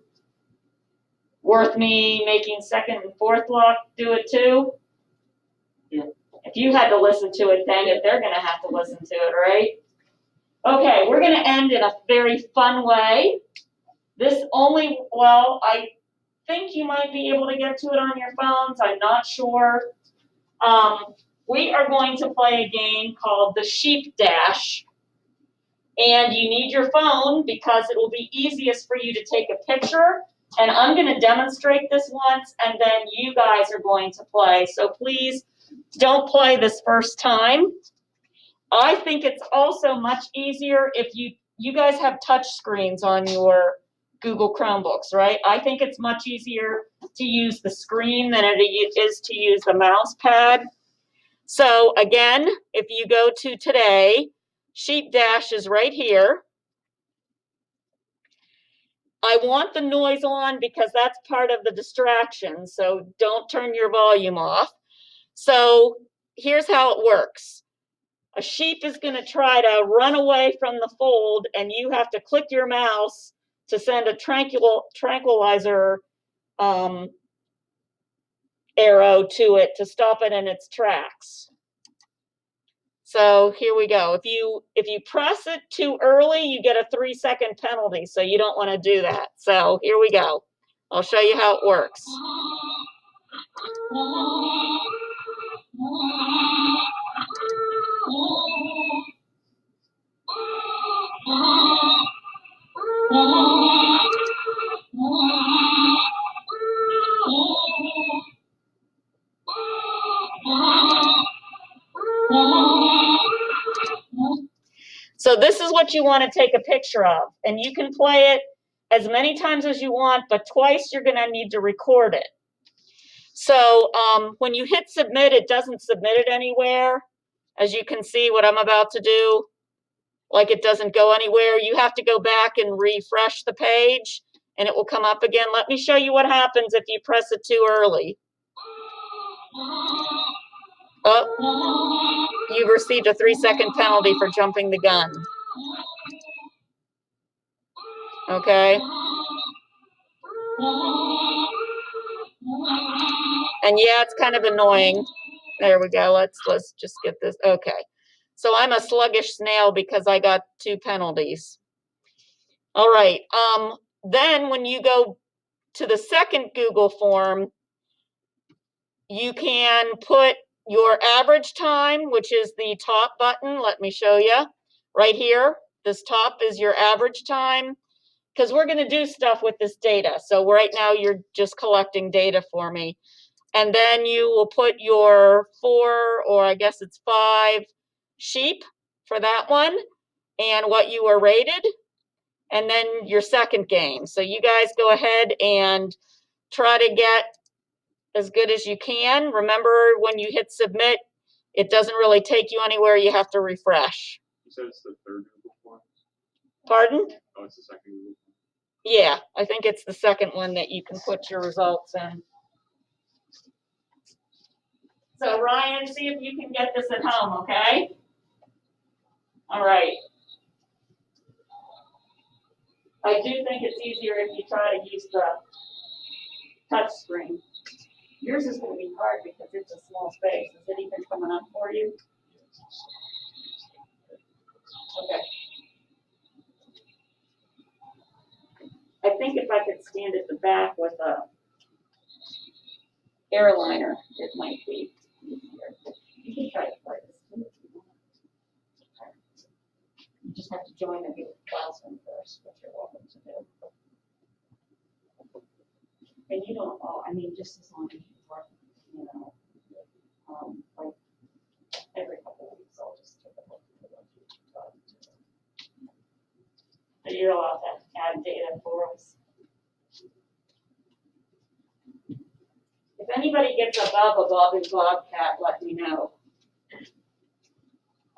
[SPEAKER 1] Worth me making second and fourth lock do it too?
[SPEAKER 3] Yeah.
[SPEAKER 1] If you had to listen to it, dang it, they're gonna have to listen to it, right? Okay, we're gonna end in a very fun way. I think you might be able to get to it on your phones, I'm not sure. We are going to play a game called the Sheep Dash. And you need your phone because it will be easiest for you to take a picture. And I'm going to demonstrate this once, and then you guys are going to play. So please don't play this first time. I think it's also much easier if you guys have touch screens on your Google Chromebooks, right? I think it's much easier to use the screen than it is to use the mouse pad. So again, if you go to today, Sheep Dash is right here. I want the noise on because that's part of the distraction, so don't turn your volume off. So here's how it works. A sheep is going to try to run away from the fold, and you have to click your mouse to send a tranquilizer arrow to it to stop it in its tracks. So here we go. If you press it too early, you get a 3-second penalty. So you don't want to do that. So here we go. I'll show you how it works. So this is what you want to take a picture of, and you can play it as many times as you want, but twice you're going to need to record it. So when you hit submit, it doesn't submit it anywhere. As you can see what I'm about to do, like it doesn't go anywhere. You have to go back and refresh the page and it will come up again. Let me show you what happens if you press it too early. Oh, you've received a 3-second penalty for jumping the gun. Okay. And yeah, it's kind of annoying. There we go. Let's just get this. Okay. So I'm a sluggish snail because I got 2 penalties. All right. Then when you go to the second Google form, you can put your average time, which is the top button. Let me show you right here. This top is your average time because we're going to do stuff with this data. So right now you're just collecting data for me. And then you will put your 4, or I guess it's 5 sheep for that one and what you were rated. And then your second game. So you guys go ahead and try to get as good as you can. Remember, when you hit submit, it doesn't really take you anywhere. You have to refresh.
[SPEAKER 3] You said it's the third Google form?
[SPEAKER 1] Pardon?
[SPEAKER 3] Oh, it's the second Google form.
[SPEAKER 1] Yeah, I think it's the second one that you can put your results in. So Ryan, see if you can get this at home, okay? All right. I do think it's easier if you try to use the touch screen. Yours is going to be hard because it's a small space. Is it even coming up for you? Okay. I think if I could stand at the back with a airliner, it might be easier. You can try to play this too if you want. You just have to join the Google Classroom first, which you're welcome to do. And you don't, I mean, just as long as you work, you know, like every couple of weeks, I'll just take a look at what you've done. So you're allowed to add data for us. If anybody gets above a bobbing bobcat, let me know.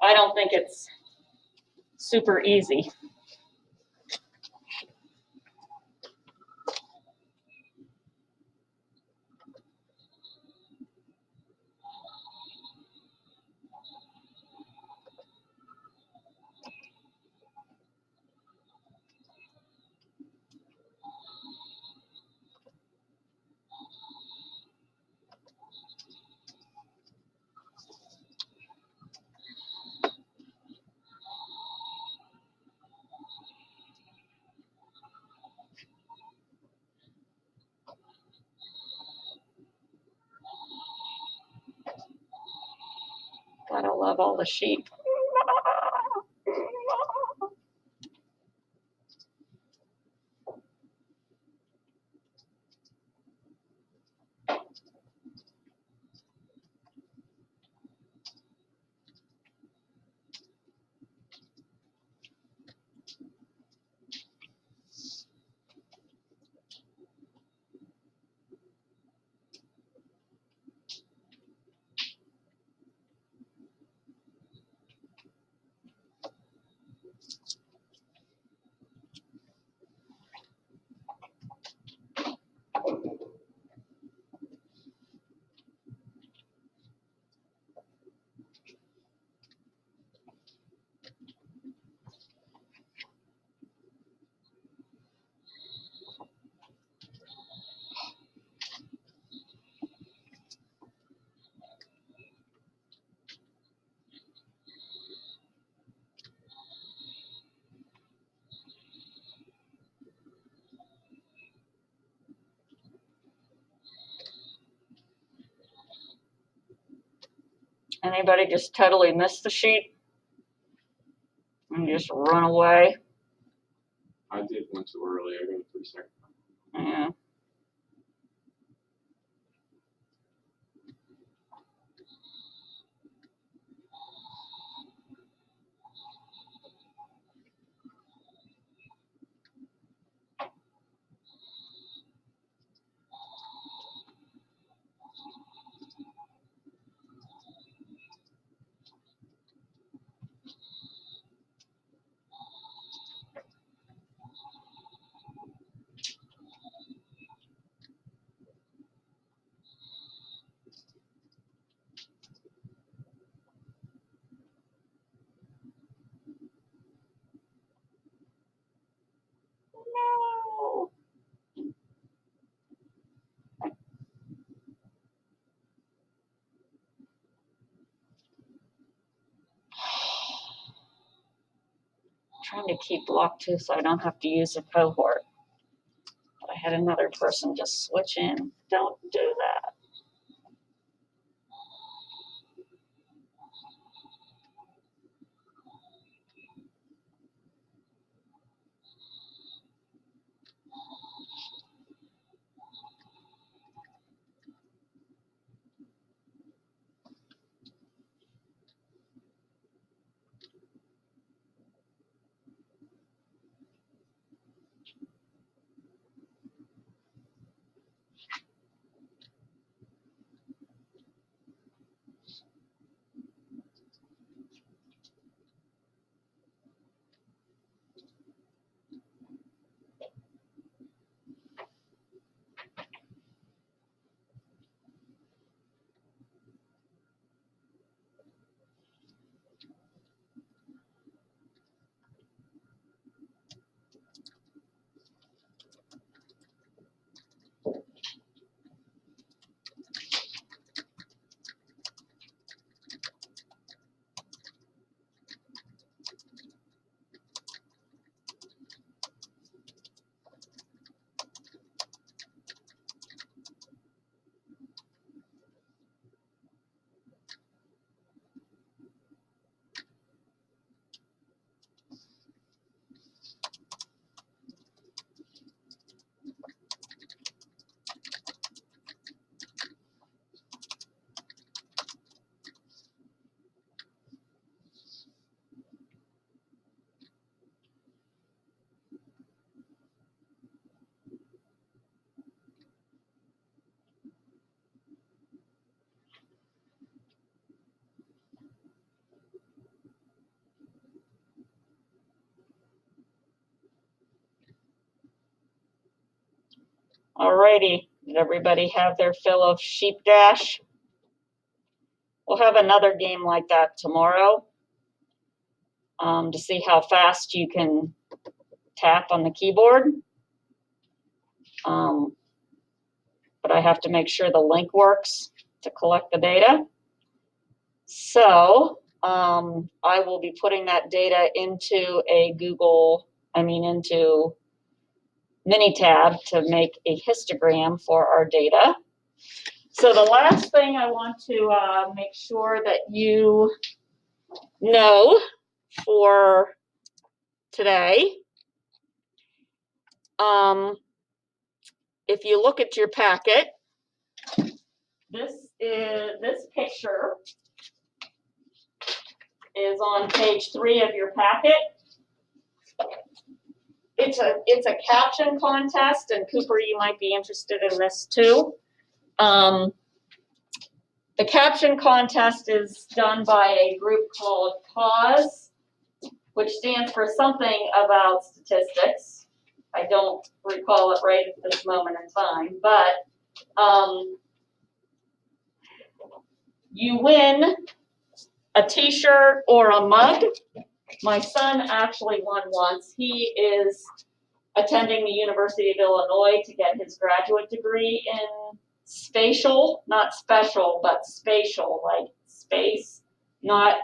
[SPEAKER 1] I don't think it's super easy. Gotta love all the sheep. Anybody just totally missed the sheet and just run away?
[SPEAKER 3] I did one too early. I got a 3 second.
[SPEAKER 1] Yeah. No. Trying to keep block two so I don't have to use a cohort. But I had another person just switch in. Don't do that. Alrighty. Did everybody have their fill of sheep dash? We'll have another game like that tomorrow to see how fast you can tap on the keyboard. But I have to make sure the link works to collect the data. So I will be putting that data into into Minitab to make a histogram for our data. So the last thing I want to make sure that you know for today, if you look at your packet, this picture is on page 3 of your packet. It's a caption contest, and Cooper, you might be interested in this too. The caption contest is done by a group called PAUSE, which stands for something about statistics. I don't recall it right at this moment in time, but you win a t-shirt or a mug. My son actually won once. He is attending the University of Illinois to get his graduate degree in spatial, not special, but spatial, like space, not,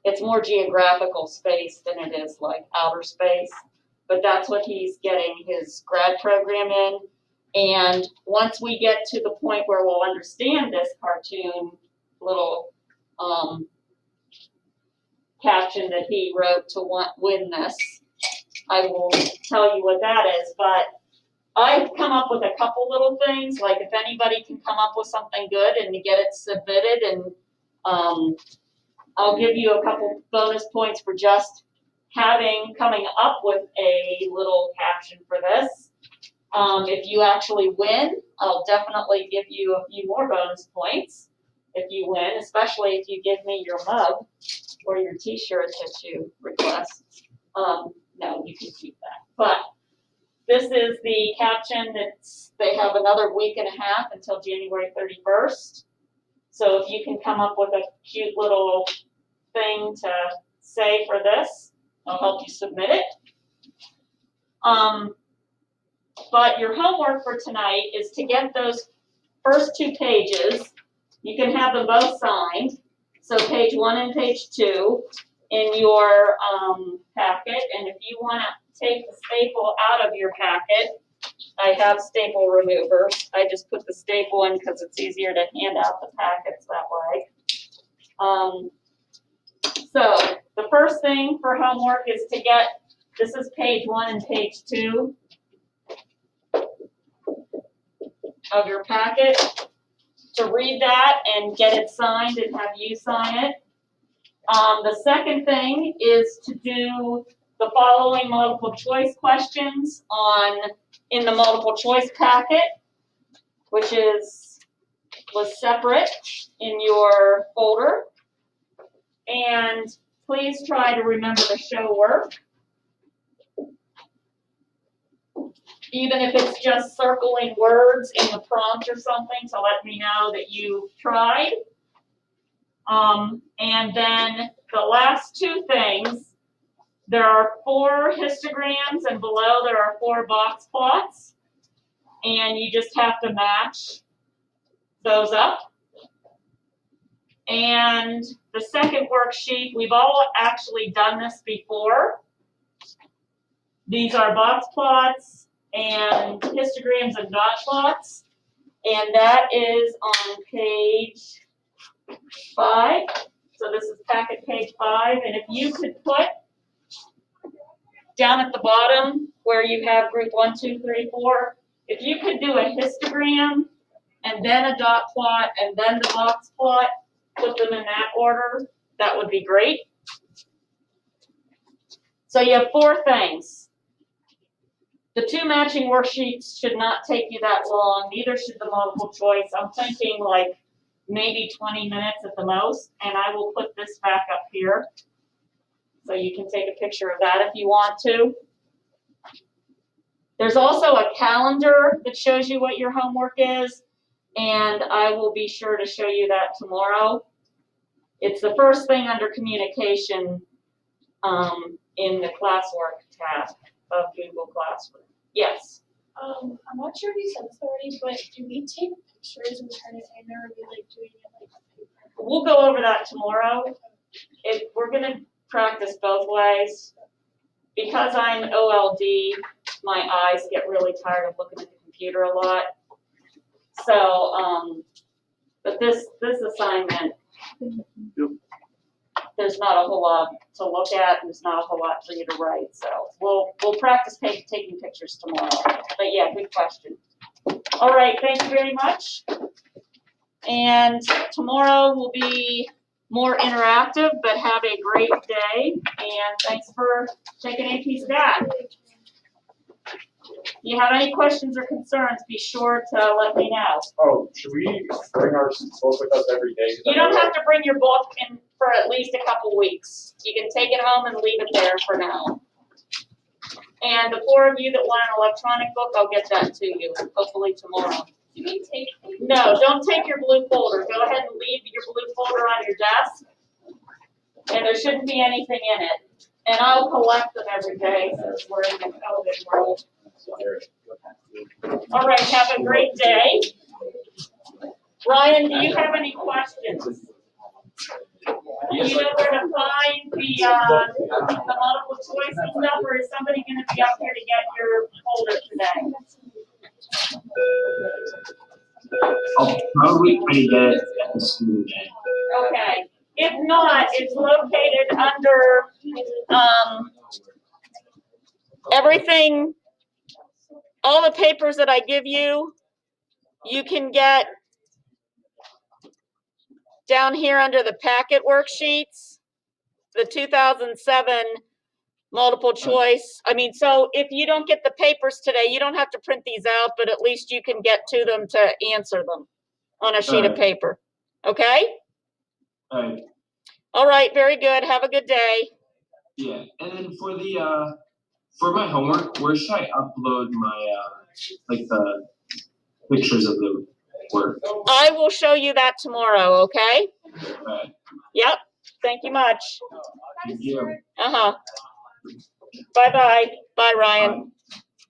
[SPEAKER 1] it's more geographical space than it is like outer space, but that's what he's getting his grad program in. And once we get to the point where we'll understand this cartoon little caption that he wrote to win this, I will tell you what that is. But I've come up with a couple little things, like if anybody can come up with something good and get it submitted, and I'll give you a couple bonus points for just coming up with a little caption for this. If you actually win, I'll definitely give you a few more bonus points if you win, especially if you give me your mug or your t-shirt that you request. No, you can keep that. But this is the caption. They have another week and a half until January 31st. So if you can come up with a cute little thing to say for this, I'll help you submit it. But your homework for tonight is to get those first 2 pages. You can have them both signed. So page 1 and page 2 in your packet. And if you want to take the staple out of your packet, I have staple removers. I just put the staple in because it's easier to hand out the packets that way. So the first thing for homework is to get, this is page 1 and page 2 of your packet, to read that and get it signed and have you sign it. The second thing is to do the following multiple choice questions in the multiple choice packet, which was separate in your folder. And please try to remember the show work, even if it's just circling words in the prompt or something to let me know that you tried. And then the last 2 things, there are 4 histograms and below there are 4 box plots. And you just have to match those up. And the second worksheet, we've all actually done this before. These are box plots and histograms and dot plots. And that is on page 5. So this is packet page 5. And if you could put down at the bottom where you have group 1, 2, 3, 4, if you could do a histogram and then a dot plot and then the box plot, put them in that order, that would be great. So you have 4 things. The 2 matching worksheets should not take you that long, neither should the multiple choice. I'm thinking like maybe 20 minutes at the most, and I will put this back up here so you can take a picture of that if you want to. There's also a calendar that shows you what your homework is, and I will be sure to show you that tomorrow. It's the first thing under communication in the classwork tab of Google Classroom. Yes?
[SPEAKER 2] I'm not sure if you said this already, but do we take pictures and turn it in, or are we like doing it like on paper?
[SPEAKER 1] We'll go over that tomorrow. We're going to practice both ways. Because I'm OLD, my eyes get really tired of looking at the computer a lot. So, but this assignment, there's not a whole lot to look at, and there's not a whole lot for you to write. So we'll practice taking pictures tomorrow. But yeah, good question. All right, thank you very much. And tomorrow will be more interactive, but have a great day. And thanks for taking AP Stat. If you have any questions or concerns, be sure to let me know.
[SPEAKER 3] Oh, should we bring our book with us every day?
[SPEAKER 1] You don't have to bring your book in for at least a couple weeks. You can take it home and leave it there for now. And the 4 of you that want an electronic book, I'll get that to you, hopefully tomorrow.
[SPEAKER 2] Do we take?
[SPEAKER 1] No, don't take your blue folder. Go ahead and leave your blue folder on your desk. And there shouldn't be anything in it. And I'll collect them every day since we're in the COVID world. All right, have a great day. Ryan, do you have any questions? Do you know where to find the multiple choice and stuff, or is somebody going to be up here to get your folder today?
[SPEAKER 8] I'll probably try to get it at the school day.
[SPEAKER 1] Okay. If not, it's located under, everything, all the papers that I give you, you can get down here under the packet worksheets, the 2007 multiple choice. I mean, so if you don't get the papers today, you don't have to print these out, but at least you can get to them to answer them on a sheet of
[SPEAKER 8] Alright.
[SPEAKER 1] paper. Okay?
[SPEAKER 8] Alright,
[SPEAKER 1] All right, very good. Have a good day.
[SPEAKER 8] yeah, and then for my homework, where should I upload my like the pictures of the work?
[SPEAKER 1] I will show you that tomorrow, okay?
[SPEAKER 8] Alright,
[SPEAKER 1] Yep. Thank you much.
[SPEAKER 8] thank you.
[SPEAKER 1] Uh-huh. Bye-bye. Bye, Ryan.
[SPEAKER 8] Bye.